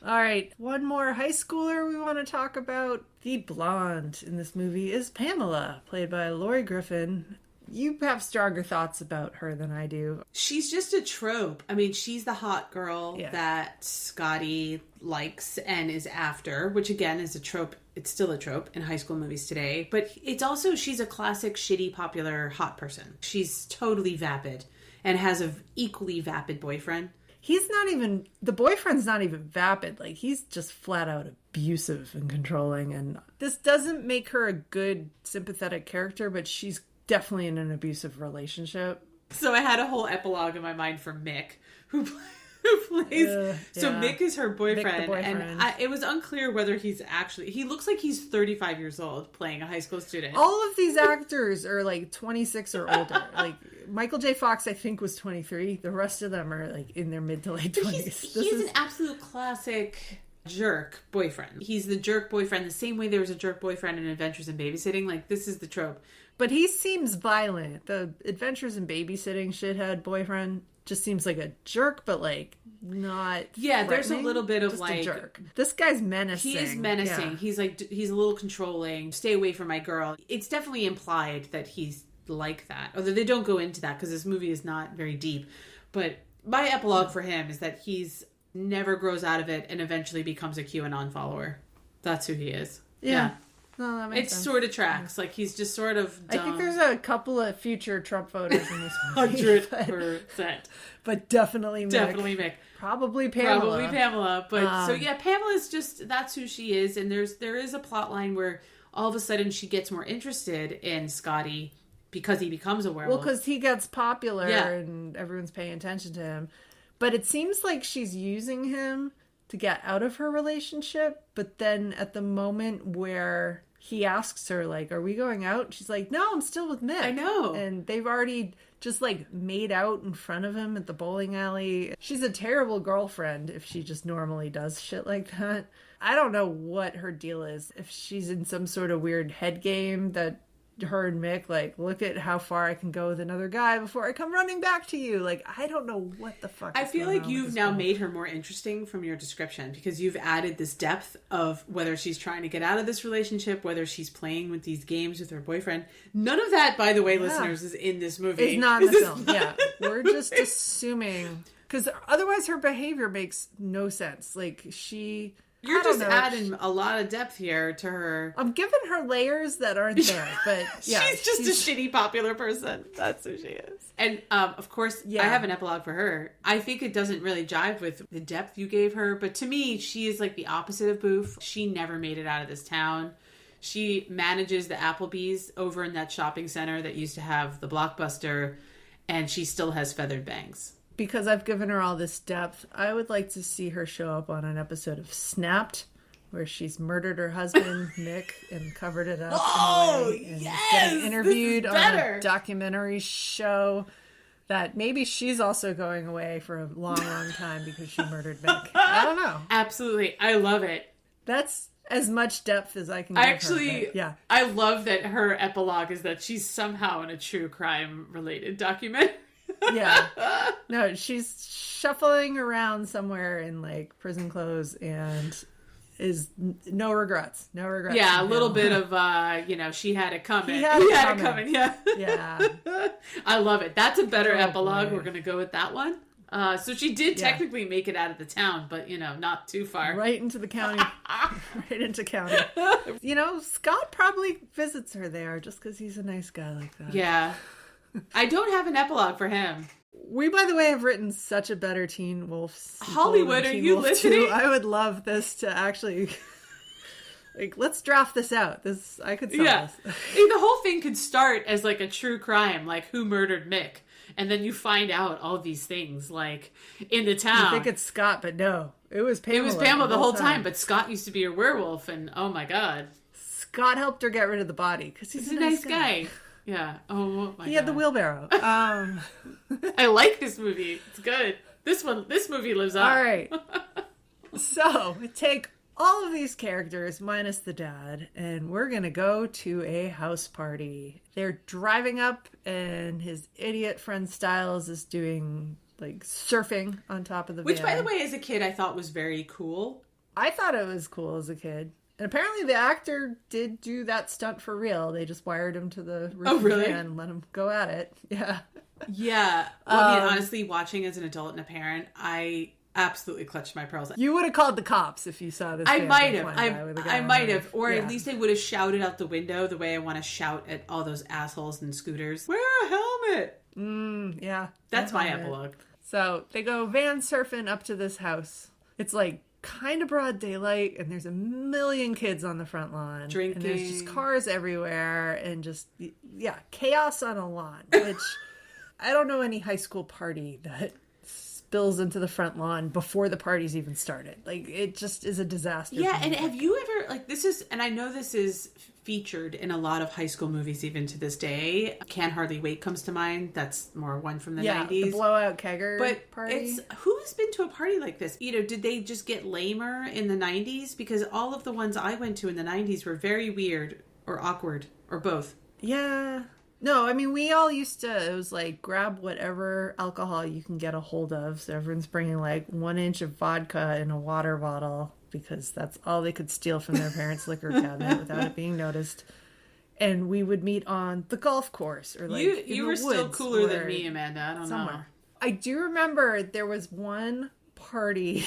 All right. One more high schooler we want to talk about. The blonde in this movie is Pamela, played by Lori Griffin. You have stronger thoughts about her than I do. She's just a trope. I mean, she's the hot girl that Scotty likes and is after, which again is a trope. It's still a trope in high school movies today. But it's also, she's a classic, shitty, popular, hot person. She's totally vapid and has an equally vapid boyfriend. the boyfriend's not even vapid. Like, he's just flat out abusive and controlling. And this doesn't make her a good, sympathetic character, but she's definitely in an abusive relationship. So I had a whole epilogue in my mind for Mick, who plays... So Mick is her boyfriend, and it was unclear whether he's actually... He looks like he's 35 years old playing a high school student. All of these actors are like 26 or older. Like, Michael J. Fox, I think, was 23. The rest of them are like in their mid to late 20s. He's an absolute classic jerk boyfriend. He's the jerk boyfriend the same way there was a jerk boyfriend in Adventures in Babysitting. Like, this is the trope. But he seems violent. The Adventures in Babysitting shithead boyfriend just seems like a jerk, but like not there's a little bit of just like a jerk. This guy's menacing. He is menacing. Yeah. He's a little controlling. Stay away from my girl. It's definitely implied that he's like that, although they don't go into that because this movie is not very deep. But my epilogue for him is that he's never grows out of it and eventually becomes a QAnon follower. That's who he is. Yeah. No, that makes sense. Sort of tracks. Like, he's just sort of dumb. I think there's a couple of future Trump voters in this movie. 100%. But definitely Mick. Definitely Mick. Probably Pamela. But so yeah, Pamela's just, that's who she is. And there is a plot line where all of a sudden she gets more interested in Scotty because he becomes a werewolf. Well, because he gets popular and everyone's paying attention to him. But it seems like she's using him to get out of her relationship. But then at the moment where he asks her, like, are we going out? She's like, no, I'm still with Mick. I know. And they've already just like made out in front of him at the bowling alley. She's a terrible girlfriend if she just normally does shit like that. I don't know what her deal is. If she's in some sort of weird head game that her and Mick, like, look at how far I can go with another guy before I come running back to you. Like, I don't know what the fuck I feel like you've now made her more interesting from your description because you've added this depth of whether she's trying to get out of this relationship, whether she's playing with these games with her boyfriend. None of that, by the way, listeners, is in this movie. It's not in the film. Yeah. We're just assuming, because otherwise her behavior makes no sense. Like, You're just adding a lot of depth here to her. I'm giving her layers that aren't there, but yeah. she's just a shitty popular person. That's who she is. And of course, I have an epilogue for her. I think it doesn't really jive with the depth you gave her, but to me, she is like the opposite of Boof. She never made it out of this town. She manages the Applebee's over in that shopping center that used to have the Blockbuster, and she still has feathered bangs. Because I've given her all this depth, I would like to see her show up on an episode of Snapped, where she's murdered her husband, Nick, and covered it up. And getting interviewed on a documentary show that maybe she's also going away for a long, long time because she murdered Mick. I don't know. Absolutely. I love it. That's as much depth as I can give her. Yeah. I love that her epilogue is that she's somehow in a true crime related documentary. Yeah. No, she's shuffling around somewhere in like prison clothes and is no regrets. No regrets. Yeah, a little bit of she had it coming. He had it coming. Yeah. Yeah. I love it. That's a better epilogue. Boy. We're gonna go with that one. So she did technically make it out of the town, but not too far. Right into the county. Right into county. Scott probably visits her there just because he's a nice guy like that. Yeah. I don't have an epilogue for him. We, by the way, have written such a better Teen Wolf. Hollywood, are you listening? I would love this to actually, let's draft this out. I could sell this. The whole thing could start as like a true crime, like who murdered Mick, and then you find out all these things like in the town. You think it's Scott, but no, it was Pamela. It was Pamela the whole time, but Scott used to be a werewolf, and oh my god, Scott helped her get rid of the body because he's a nice guy. Yeah. Oh my god. He had the wheelbarrow. I like this movie. It's good. This movie lives up. All right. So we take all of these characters minus the dad, and we're gonna go to a house party. They're driving up, and his idiot friend Styles is doing like surfing on top of the van. Which, by the way, as a kid, I thought was very cool. I thought it was cool as a kid. And apparently the actor did do that stunt for real. They just wired him to the roof of the van and let him go at it. Yeah. Yeah. Well, honestly, watching as an adult and a parent, I absolutely clutched my pearls. You would have called the cops if you saw this. I might have. Or at least I would have shouted out the window the way I want to shout at all those assholes and scooters. Wear a helmet! Yeah. That's my epilogue. So they go van surfing up to this house. It's like kind of broad daylight, and there's a million kids on the front lawn. Drinking. And there's just cars everywhere, and just, yeah, chaos on a lawn, which I don't know any high school party that spills into the front lawn before the party's even started. Like, it just is a disaster. Yeah, and have you ever, like, this is, and I know this is featured in a lot of high school movies even to this day. Can't Hardly Wait comes to mind. That's more one from the 90s. The blowout kegger party. It's, who has been to a party like this? You know, did they just get lamer in the 90s? Because all of the ones I went to in the 90s were very weird or awkward or both. Yeah. No, I mean, we all used to, it was like, grab whatever alcohol you can get a hold of. So everyone's bringing like 1 inch of vodka in a water bottle because that's all they could steal from their parents' liquor cabinet without it being noticed. And we would meet on the golf course or like you were still cooler than me, Amanda. I don't know. I do remember there was one party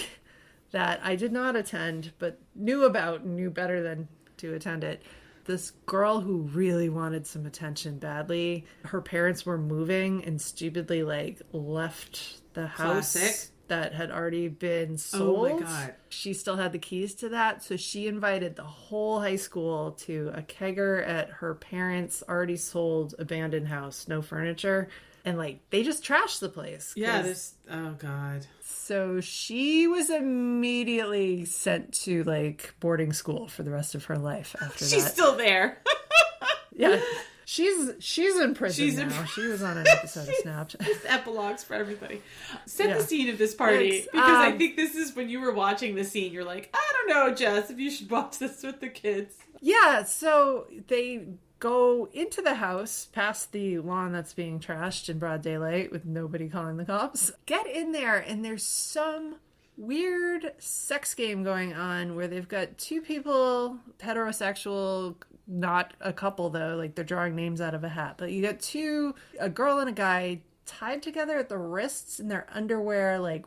that I did not attend, but knew about and knew better than to attend it. This girl who really wanted some attention badly, her parents were moving and stupidly like left the house. Classic. That had already been sold. Oh my God. She still had the keys to that. So she invited the whole high school to a kegger at her parents' already sold abandoned house. No furniture. And like, they just trashed the place. Yeah, oh God. So she was immediately sent to like boarding school for the rest of her life after that. She's still there. Yeah. She's in prison now. She was on an episode of Snapped. Just epilogues for everybody. Set the scene of this party. Because I think this is when you were watching the scene, you're like, I don't know, Jess, if you should watch this with the kids. Yeah, so they go into the house past the lawn that's being trashed in broad daylight with nobody calling the cops. Get in there, and there's some weird sex game going on where they've got two people, heterosexual, not a couple though, like they're drawing names out of a hat, but you got a girl and a guy tied together at the wrists in their underwear, like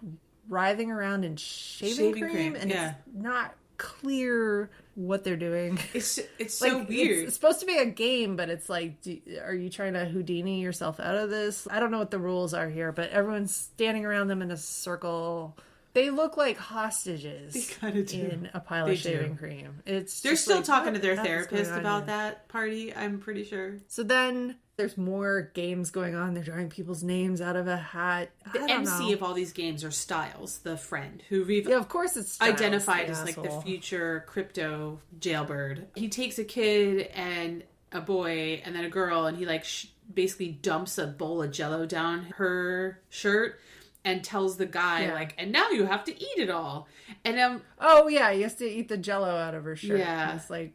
writhing around in shaving cream, and it's not clear what they're doing. It's so like, weird. It's supposed to be a game, but it's like, are you trying to Houdini yourself out of this? I don't know what the rules are here, but everyone's standing around them in a circle. They look like hostages in a pile of shaving cream. They're still talking to their therapist about that party, I'm pretty sure. So then there's more games going on. They're drawing people's names out of a hat. The MC of all these games are Styles, the friend who of course it's Styles, identified as like the future crypto jailbird. He takes a kid and a boy and then a girl, and he like basically dumps a bowl of Jell-O down her shirt. And tells the guy, like, and now you have to eat it all. And oh yeah, he has to eat the Jell-O out of her shirt. Yeah. And it's like,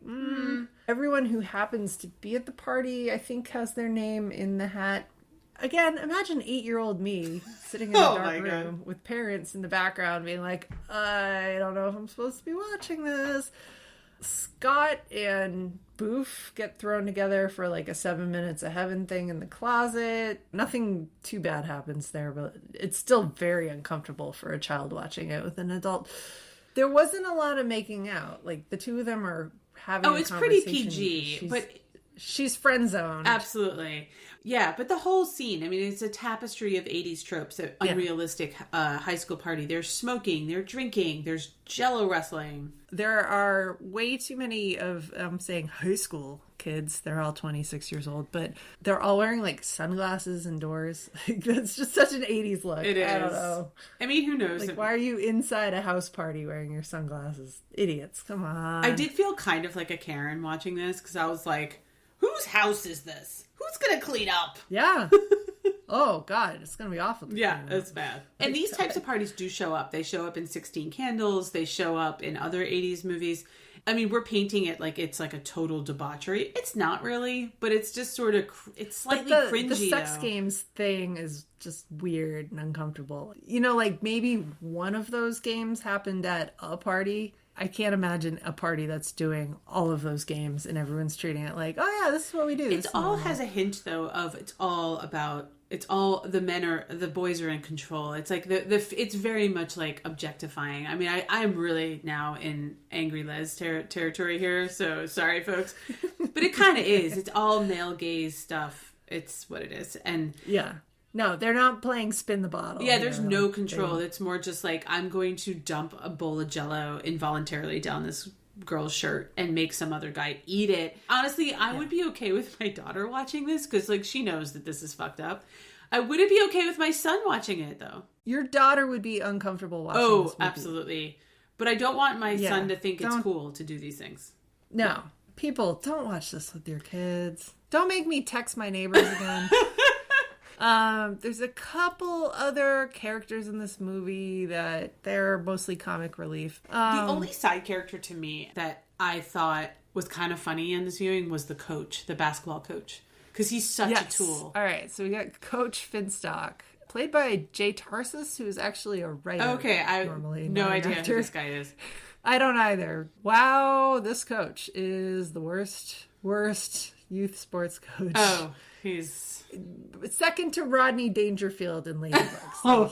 everyone who happens to be at the party, I think, has their name in the hat. Again, imagine 8-year-old me sitting in a dark room with parents in the background being like, I don't know if I'm supposed to be watching this. Scott and Boof get thrown together for like a 7 minutes of heaven thing in the closet. Nothing too bad happens there, but it's still very uncomfortable for a child watching it with an adult. There wasn't a lot of making out. Like, the two of them are having a conversation. Pretty PG, but she's friend zoned. Absolutely. Yeah, but the whole scene, I mean, it's a tapestry of 80s tropes, an unrealistic high school party. There's smoking, there's drinking, there's Jell-O wrestling. There are way too many of, I'm saying high school kids. They're all 26 years old, but they're all wearing like sunglasses indoors. Like, that's just such an 80s look. It is. I don't know. I mean, who knows? Like, why are you inside a house party wearing your sunglasses? Idiots. Come on. I did feel kind of like a Karen watching this because I was like, whose house is this? Who's going to clean up? Yeah. Oh, God. It's going to be awful. Yeah, it's bad. And these types of parties do show up. They show up in 16 Candles. They show up in other 80s movies. I mean, we're painting it like it's like a total debauchery. It's not really, but it's just sort of, it's slightly cringy, the sex games thing is just weird and uncomfortable. You know, like maybe one of those games happened at a party. I can't imagine a party that's doing all of those games and everyone's treating it like, oh yeah, this is what we do. It all has a hint though of it's all the boys are in control. It's like it's very much like objectifying. I mean, I'm really now in Angry Les territory here, so sorry folks. But it kind of is. It's all male gaze stuff. It's what it is. And yeah. No, they're not playing spin the bottle. Yeah, there's no control. It's more just like, I'm going to dump a bowl of Jell-O involuntarily down this girl's shirt and make some other guy eat it. Honestly, I would be okay with my daughter watching this because, like, she knows that this is fucked up. I wouldn't be okay with my son watching it, though. Your daughter would be uncomfortable watching this movie. Absolutely. But I don't want my son to think it's cool to do these things. No. People, don't watch this with your kids. Don't make me text my neighbors again. There's a couple other characters in this movie that they're mostly comic relief. The only side character to me that I thought was kind of funny in this viewing was the coach, the basketball coach. Because he's such a tool. All right, so we got Coach Finstock, played by Jay Tarsus, who is actually a writer. Okay, I normally no idea who this guy is. I don't either. Wow, this coach is the worst youth sports coach. Oh, he's second to Rodney Dangerfield in Ladybugs. Like,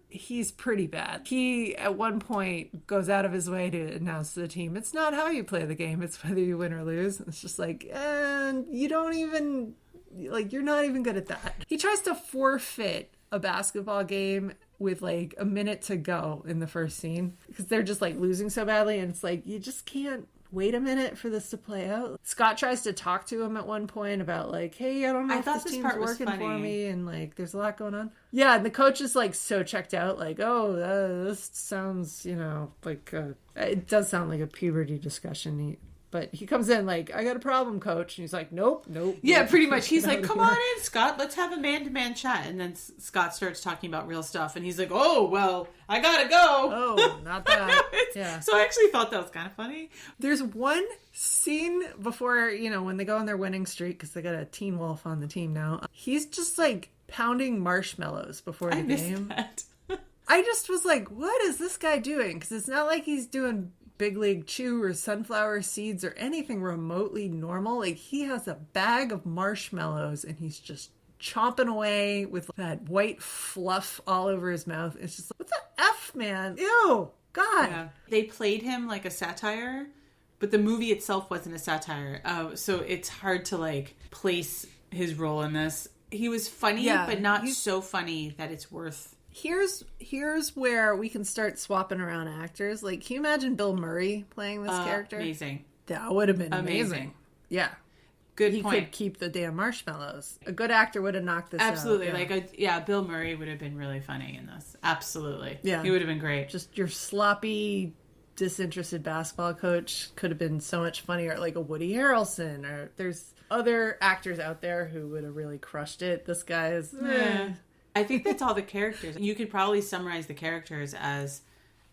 he's pretty bad. He, at one point, goes out of his way to announce to the team, it's not how you play the game, it's whether you win or lose. It's just like, and you don't even, like, you're not even good at that. He tries to forfeit a basketball game with like a minute to go in the first scene because they're just like losing so badly, and it's like, you just can't wait a minute for this to play out. Scott tries to talk to him at one point about like, hey, I don't know if this team's working for me, and like there's a lot going on. Yeah, and the coach is like so checked out, like, oh, this sounds, like it does sound like a puberty discussion. But he comes in like, I got a problem, coach. And he's like, nope. Yeah, pretty much. He's like, come on in, Scott. Let's have a man-to-man chat. And then Scott starts talking about real stuff. And he's like, oh, well, I gotta go. Oh, not that. Yeah. So I actually thought that was kind of funny. There's one scene before, when they go on their winning streak, because they got a Teen Wolf on the team now. He's just like pounding marshmallows before the game. That. I just was like, what is this guy doing? Because it's not like he's doing Big League Chew or sunflower seeds or anything remotely normal. Like, he has a bag of marshmallows and he's just chomping away with that white fluff all over his mouth. It's just like, what the F, man? Ew, God. Yeah. They played him like a satire, but the movie itself wasn't a satire. So it's hard to like place his role in this. He was funny, but not so funny that it's worth. Here's where we can start swapping around actors. Like, can you imagine Bill Murray playing this character? Amazing. That would have been amazing. Yeah. Good point. He could keep the damn marshmallows. A good actor would have knocked this out. Absolutely. Bill Murray would have been really funny in this. Absolutely. Yeah. He would have been great. Just your sloppy, disinterested basketball coach could have been so much funnier. Like a Woody Harrelson, or there's other actors out there who would have really crushed it. This guy is... I think that's all the characters. You could probably summarize the characters as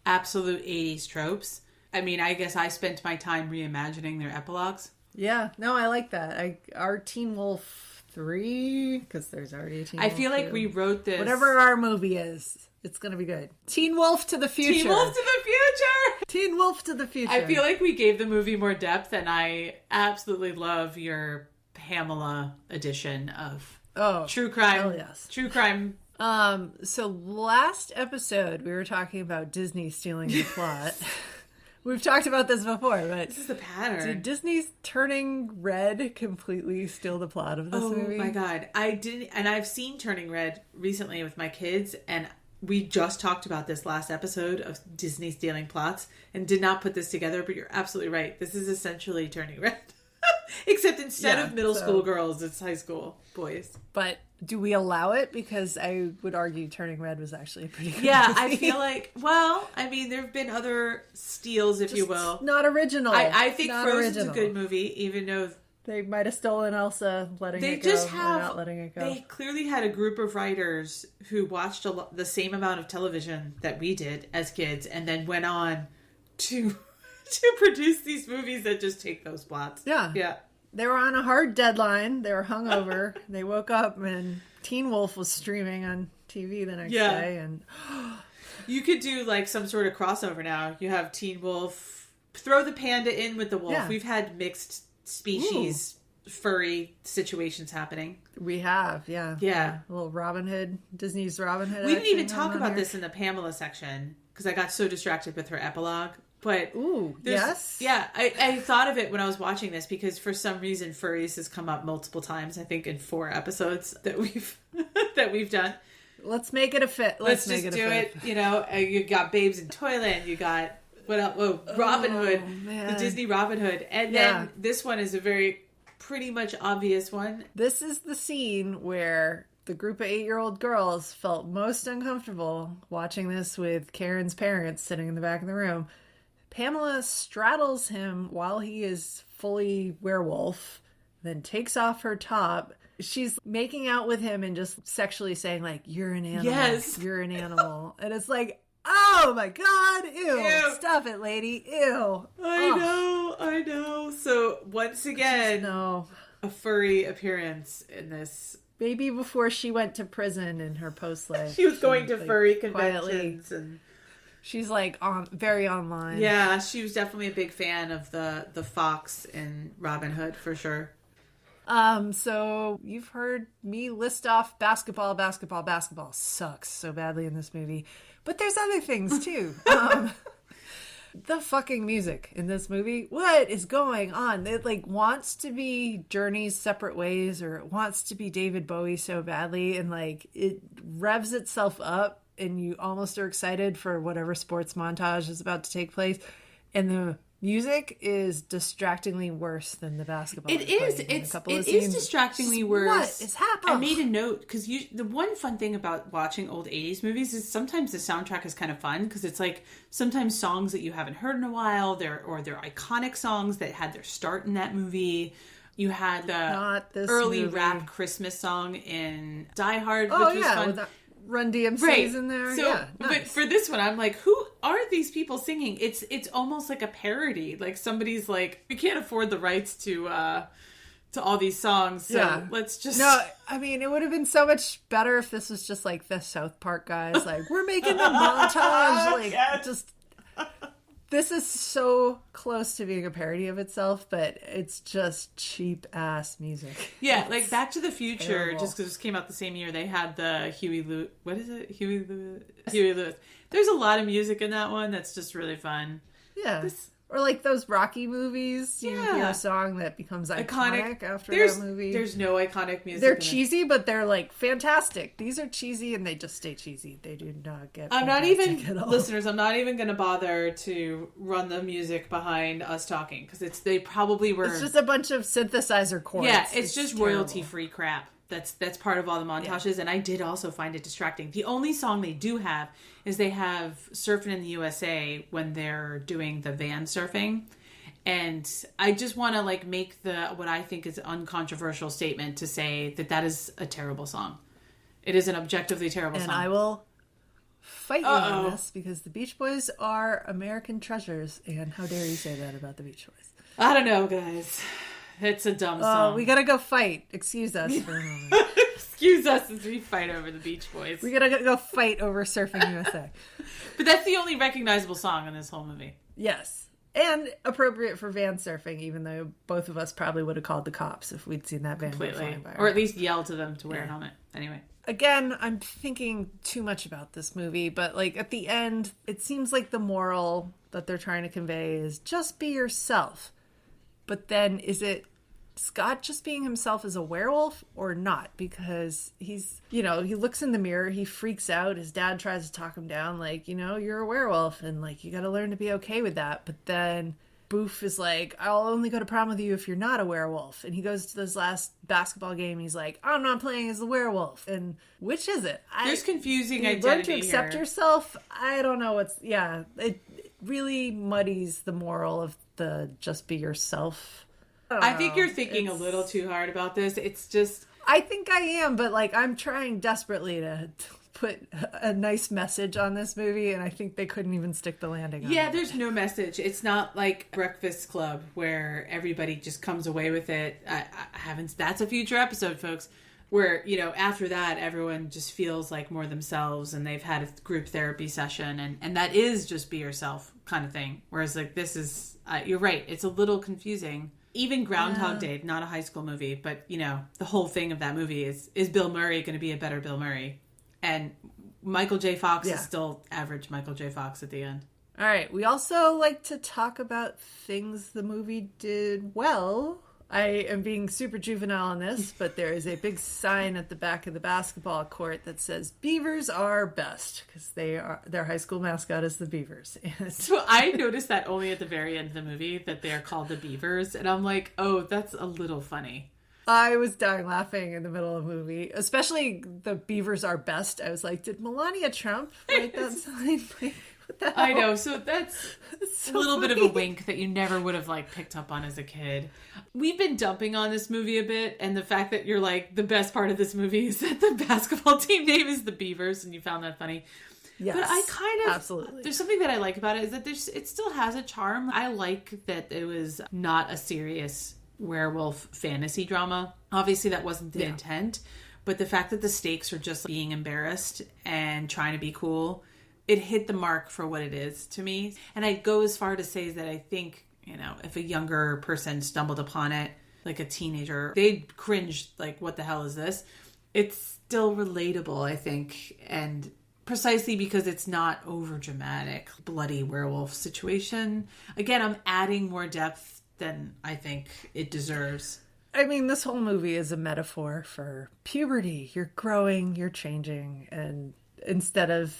absolute 80s tropes. I mean, I guess I spent my time reimagining their epilogues. Yeah. No, I like that. Our Teen Wolf 3, because there's already a Teen Wolf 2. I feel like we wrote this... Whatever our movie is, it's going to be good. Teen Wolf to the future. Teen Wolf to the future! Teen Wolf to the future. I feel like we gave the movie more depth, and I absolutely love your Pamela edition of... Oh, true crime. Hell yes. True crime. So last episode we were talking about Disney stealing the plot. We've talked about this before, but this is the pattern. Did Disney's Turning Red completely steal the plot of this movie? Oh my God. I didn't, and I've seen Turning Red recently with my kids, and we just talked about this last episode of Disney stealing plots and did not put this together, but you're absolutely right. This is essentially Turning Red. Except instead of middle school girls, it's high school boys. But do we allow it? Because I would argue Turning Red was actually a pretty good movie. I feel like, there have been other steals, if you will. Not original. I think Frozen's a good movie, even though... They might have stolen Elsa, letting it go, or not letting it go. They clearly had a group of writers who watched the same amount of television that we did as kids, and then went on to produce these movies that just take those plots. Yeah. They were on a hard deadline. They were hungover. They woke up and Teen Wolf was streaming on TV the next day. And you could do like some sort of crossover now. You have Teen Wolf. Throw the panda in with the wolf. Yeah. We've had mixed species furry situations happening. We have, yeah. A little Robin Hood, Disney's Robin Hood. We didn't even talk about this in the Pamela section because I got so distracted with her epilogue. But yes. Yeah, I thought of it when I was watching this because for some reason furries has come up multiple times, I think in 4 episodes that we've that we've done. Let's make it a fit. Let's just do it. You know, you got Babes in Toyland. You got, what else? Oh, Robin Hood. The Disney Robin Hood. And then this one is a very pretty much obvious one. This is the scene where the group of 8-year-old girls felt most uncomfortable watching this with Karen's parents sitting in the back of the room. Pamela straddles him while he is fully werewolf, then takes off her top. She's making out with him and just sexually saying, like, you're an animal. Yes. You're an animal. And it's like, oh my God, ew. Stop it, lady. Ew. I know. So, once again, a furry appearance in this. Maybe before she went to prison in her post-life. She was going to furry conventions and... She's like very online. Yeah, she was definitely a big fan of the fox in Robin Hood for sure. So you've heard me list off basketball sucks so badly in this movie, but there's other things too. The fucking music in this movie, what is going on? It like wants to be Journey's Separate Ways, or it wants to be David Bowie so badly, and like it revs itself up. And you almost are excited for whatever sports montage is about to take place. And the music is distractingly worse than the basketball. It is. It is distractingly worse. What is happening? I made a note because the one fun thing about watching old 80s movies is sometimes the soundtrack is kind of fun because it's like sometimes songs that you haven't heard in a while. They're iconic songs that had their start in that movie. You had the early rap Christmas song in Die Hard, which was fun. Run DMC's in there. So, nice. But for this one, I'm like, who are these people singing? It's almost like a parody. Like somebody's like, we can't afford the rights to all these songs, so let's just... No, I mean, it would have been so much better if this was just like the South Park guys. Like, we're making a montage. Like, just... This is so close to being a parody of itself, but it's just cheap-ass music. Yeah, it's like Back to the Future, terrible. just because it came out the same year, they had the Huey Lewis... What is it? Huey Lewis. There's a lot of music in that one that's just really fun. Yeah. Or like those Rocky movies, you hear a song that becomes iconic after that movie. There's no iconic music. They're cheesy, but they're like fantastic. These are cheesy and they just stay cheesy. They do not get listeners, I'm not even going to bother to run the music behind us talking because they probably were... It's just a bunch of synthesizer chords. Yeah, it's just royalty-free crap. That's part of all the montages, and I did also find it distracting. The only song they do have is they have Surfing in the USA when they're doing the van surfing, and I just want to like make what I think is an uncontroversial statement to say that is a terrible song. It is an objectively terrible song. And I will fight you on this because the Beach Boys are American treasures, and how dare you say that about the Beach Boys? I don't know, guys. It's a dumb song. We gotta go fight. Excuse us for a moment. Excuse us as we fight over the Beach Boys. We gotta go fight over Surfing USA. But that's the only recognizable song in this whole movie. Yes. And appropriate for van surfing, even though both of us probably would have called the cops if we'd seen that van flying by. Or at least yelled to them to wear a helmet. Anyway. Again, I'm thinking too much about this movie, but like at the end, it seems like the moral that they're trying to convey is just be yourself. But then is it Scott just being himself as a werewolf or not? Because he's, he looks in the mirror, he freaks out. His dad tries to talk him down, like, you're a werewolf and like, you got to learn to be okay with that. But then Boof is like, I'll only go to prom with you if you're not a werewolf. And he goes to this last basketball game. He's like, I'm not playing as the werewolf. And which is it? There's confusing identity learn to accept here. Yourself? I don't know it really muddies the moral of the just be yourself. I think you're thinking a little too hard about this. It's just... I think I am, but like I'm trying desperately to put a nice message on this movie, and I think they couldn't even stick the landing on it. Yeah, there's no message. It's not like Breakfast Club where everybody just comes away with it. I haven't... That's a future episode, folks, where, after that, everyone just feels like more themselves and they've had a group therapy session, and that is just be yourself kind of thing. Whereas like this is... you're right. It's a little confusing. Even Groundhog Day, not a high school movie, but, the whole thing of that movie is Bill Murray going to be a better Bill Murray? And Michael J. Fox is still average Michael J. Fox at the end. All right. We also like to talk about things the movie did well. I am being super juvenile on this, but there is a big sign at the back of the basketball court that says Beavers are best, because their high school mascot is the Beavers. So I noticed that only at the very end of the movie that they are called the Beavers, and I'm like, oh, that's a little funny. I was dying laughing in the middle of the movie, especially the Beavers are best. I was like, did Melania Trump write that sign? Like, what the hell? I know, so that's so a little funny. bit of a wink that you never would have like picked up on as a kid. We've been dumping on this movie a bit, and the fact that you're like, the best part of this movie is that the basketball team name is the Beavers, and you found that funny. Yes, but I kind of, absolutely. There's something that I like about it is that it still has a charm. I like that it was not a serious werewolf fantasy drama. Obviously that wasn't the intent, but the fact that the stakes are just being embarrassed and trying to be cool, it hit the mark for what it is to me. And I'd go as far to say that I think, if a younger person stumbled upon it, like a teenager, they'd cringe, like, what the hell is this? It's still relatable, I think, and precisely because it's not over dramatic, bloody werewolf situation. Again, I'm adding more depth than I think it deserves. I mean, this whole movie is a metaphor for puberty. You're growing, you're changing, and instead of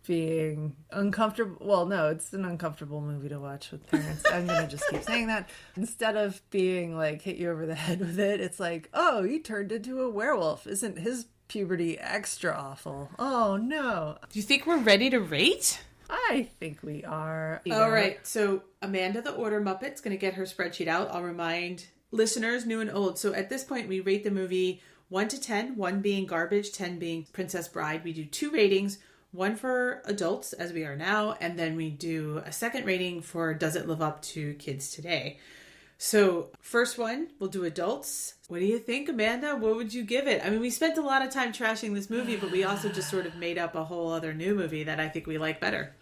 being uncomfortable, well, no, it's an uncomfortable movie to watch with parents. I'm going to just keep saying that. Instead of being like, hit you over the head with it, it's like, oh, he turned into a werewolf. Isn't his puberty extra awful? Oh, no. Do you think we're ready to rate? I think we are. All right. So Amanda, the Order Muppet's going to get her spreadsheet out. I'll remind listeners, new and old. So at this point, we rate the movie 1 to 10, 1 being garbage, 10 being Princess Bride. We do 2 ratings, 1 for adults, as we are now, and then we do a second rating for does it live up to kids today. So first one, we'll do adults. What do you think, Amanda? What would you give it? I mean, we spent a lot of time trashing this movie, but we also just sort of made up a whole other new movie that I think we like better.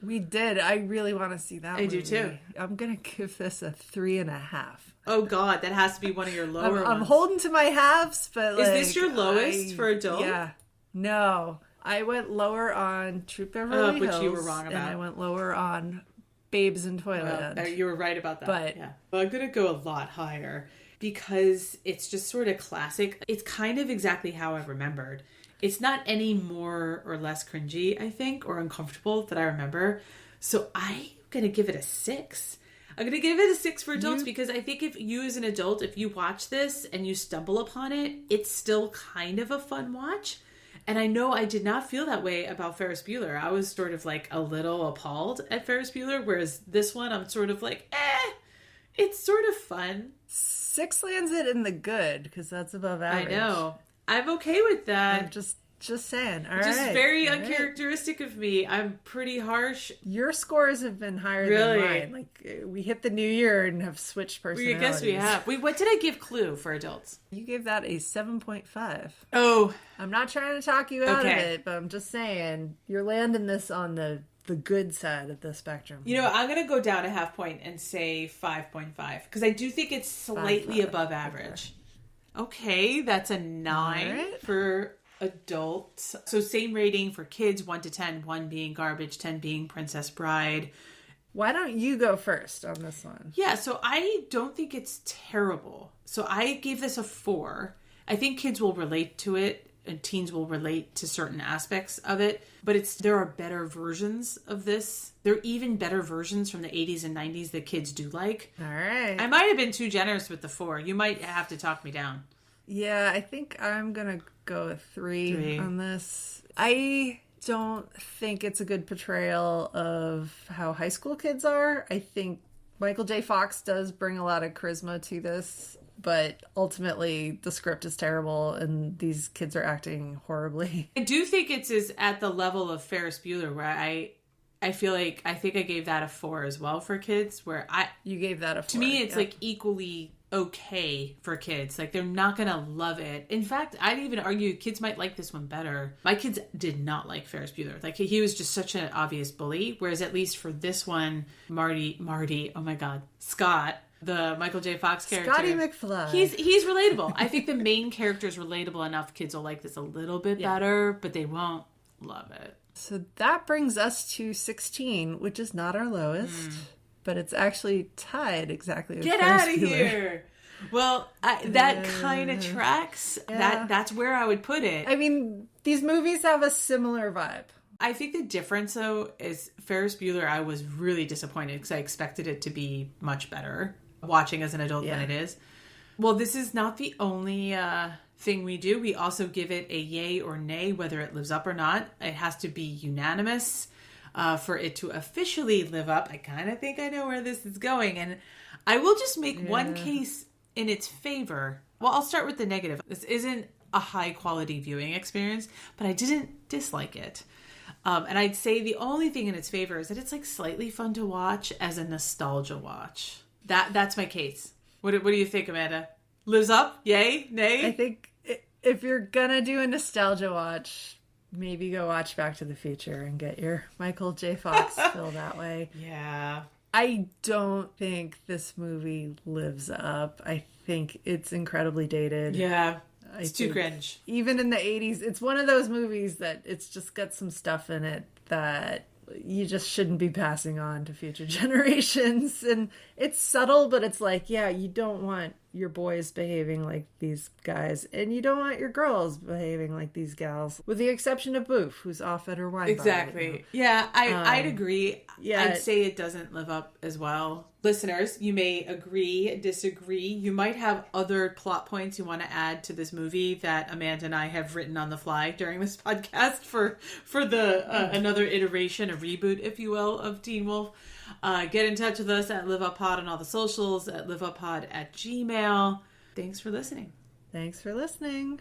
We did. I really want to see that movie. I do too. I'm going to give this a 3.5. Oh God, that has to be one of your lower ones. I'm holding to my halves, but is this your lowest for adult? Yeah. No. I went lower on Troop Beverly Hills. Which you were wrong about. And I went lower on Babes in Toyland. You were right about that. But yeah. Well, I'm going to go a lot higher because it's just sort of classic. It's kind of exactly how I remembered. It's not any more or less cringy, I think, or uncomfortable that I remember. So I'm going to give it a 6. I'm going to give it a 6 for adults because I think if you as an adult, if you watch this and you stumble upon it, it's still kind of a fun watch. And I know I did not feel that way about Ferris Bueller. I was sort of like a little appalled at Ferris Bueller, whereas this one I'm sort of like, it's sort of fun. 6 lands it in the good because that's above average. I know. I'm okay with that. I'm just saying. All just right. very all uncharacteristic of me. I'm pretty harsh. Your scores have been higher than mine. Like, we hit the new year and have switched personalities. I guess we have. What did I give Clue for adults? You gave that a 7.5. Oh. I'm not trying to talk you out of it, but I'm just saying you're landing this on the good side of the spectrum. I'm going to go down a half point and say 5.5 because I do think it's slightly above average. Okay, that's a 9 for adults. So same rating for kids, 1 to 10, 1 being garbage, 10 being Princess Bride. Why don't you go first on this one? Yeah, so I don't think it's terrible. So I gave this a 4. I think kids will relate to it and teens will relate to certain aspects of it, but there are better versions of this. There are even better versions from the 80s and 90s that kids do like. All right. I might have been too generous with the 4. You might have to talk me down. Yeah, I think I'm going to go with 3 on this. I don't think it's a good portrayal of how high school kids are. I think Michael J. Fox does bring a lot of charisma to this, but ultimately the script is terrible and these kids are acting horribly. I do think it's at the level of Ferris Bueller where I feel like I think I gave that a 4 as well for kids where You gave that a 4. To me it's like equally okay for kids. Like they're not gonna love it. In fact, I'd even argue kids might like this one better. My kids did not like Ferris Bueller. Like he was just such an obvious bully. Whereas at least for this one, Marty, oh my God, Scott, the Michael J. Fox character. Scotty McFly. He's relatable. I think the main character is relatable enough. Kids will like this a little bit better, but they won't love it. So that brings us to 16, which is not our lowest, but it's actually tied exactly with Get Ferris out of Bueller. here! Well, that kind of tracks. Yeah. That's where I would put it. I mean, these movies have a similar vibe. I think the difference, though, is Ferris Bueller, I was really disappointed because I expected it to be much better watching as an adult than it is. Well, this is not the only thing we do. We also give it a yay or nay, whether it lives up or not. It has to be unanimous for it to officially live up. I kind of think I know where this is going. And I will just make one case in its favor. Well, I'll start with the negative. This isn't a high quality viewing experience, but I didn't dislike it. And I'd say the only thing in its favor is that it's like slightly fun to watch as a nostalgia watch. That's my case. What do you think, Amanda? Lives up? Yay? Nay? I think if you're gonna do a nostalgia watch, maybe go watch Back to the Future and get your Michael J. Fox fill that way. Yeah. I don't think this movie lives up. I think it's incredibly dated. Yeah. It's too cringe. Even in the 80s, it's one of those movies that it's just got some stuff in it that you just shouldn't be passing on to future generations. And it's subtle, but it's like, yeah, you don't want your boys behaving like these guys, and you don't want your girls behaving like these gals, with the exception of Boof, who's off at her wine Exactly. bar right yeah, I'd agree. yeah. I'd say it doesn't live up as well. Listeners, you may agree, disagree. You might have other plot points you want to add to this movie that Amanda and I have written on the fly during this podcast for the another iteration, a reboot, if you will, of Teen Wolf. Get in touch with us at LiveUpPod on all the socials, at LiveUpPod@gmail.com. Thanks for listening. Thanks for listening.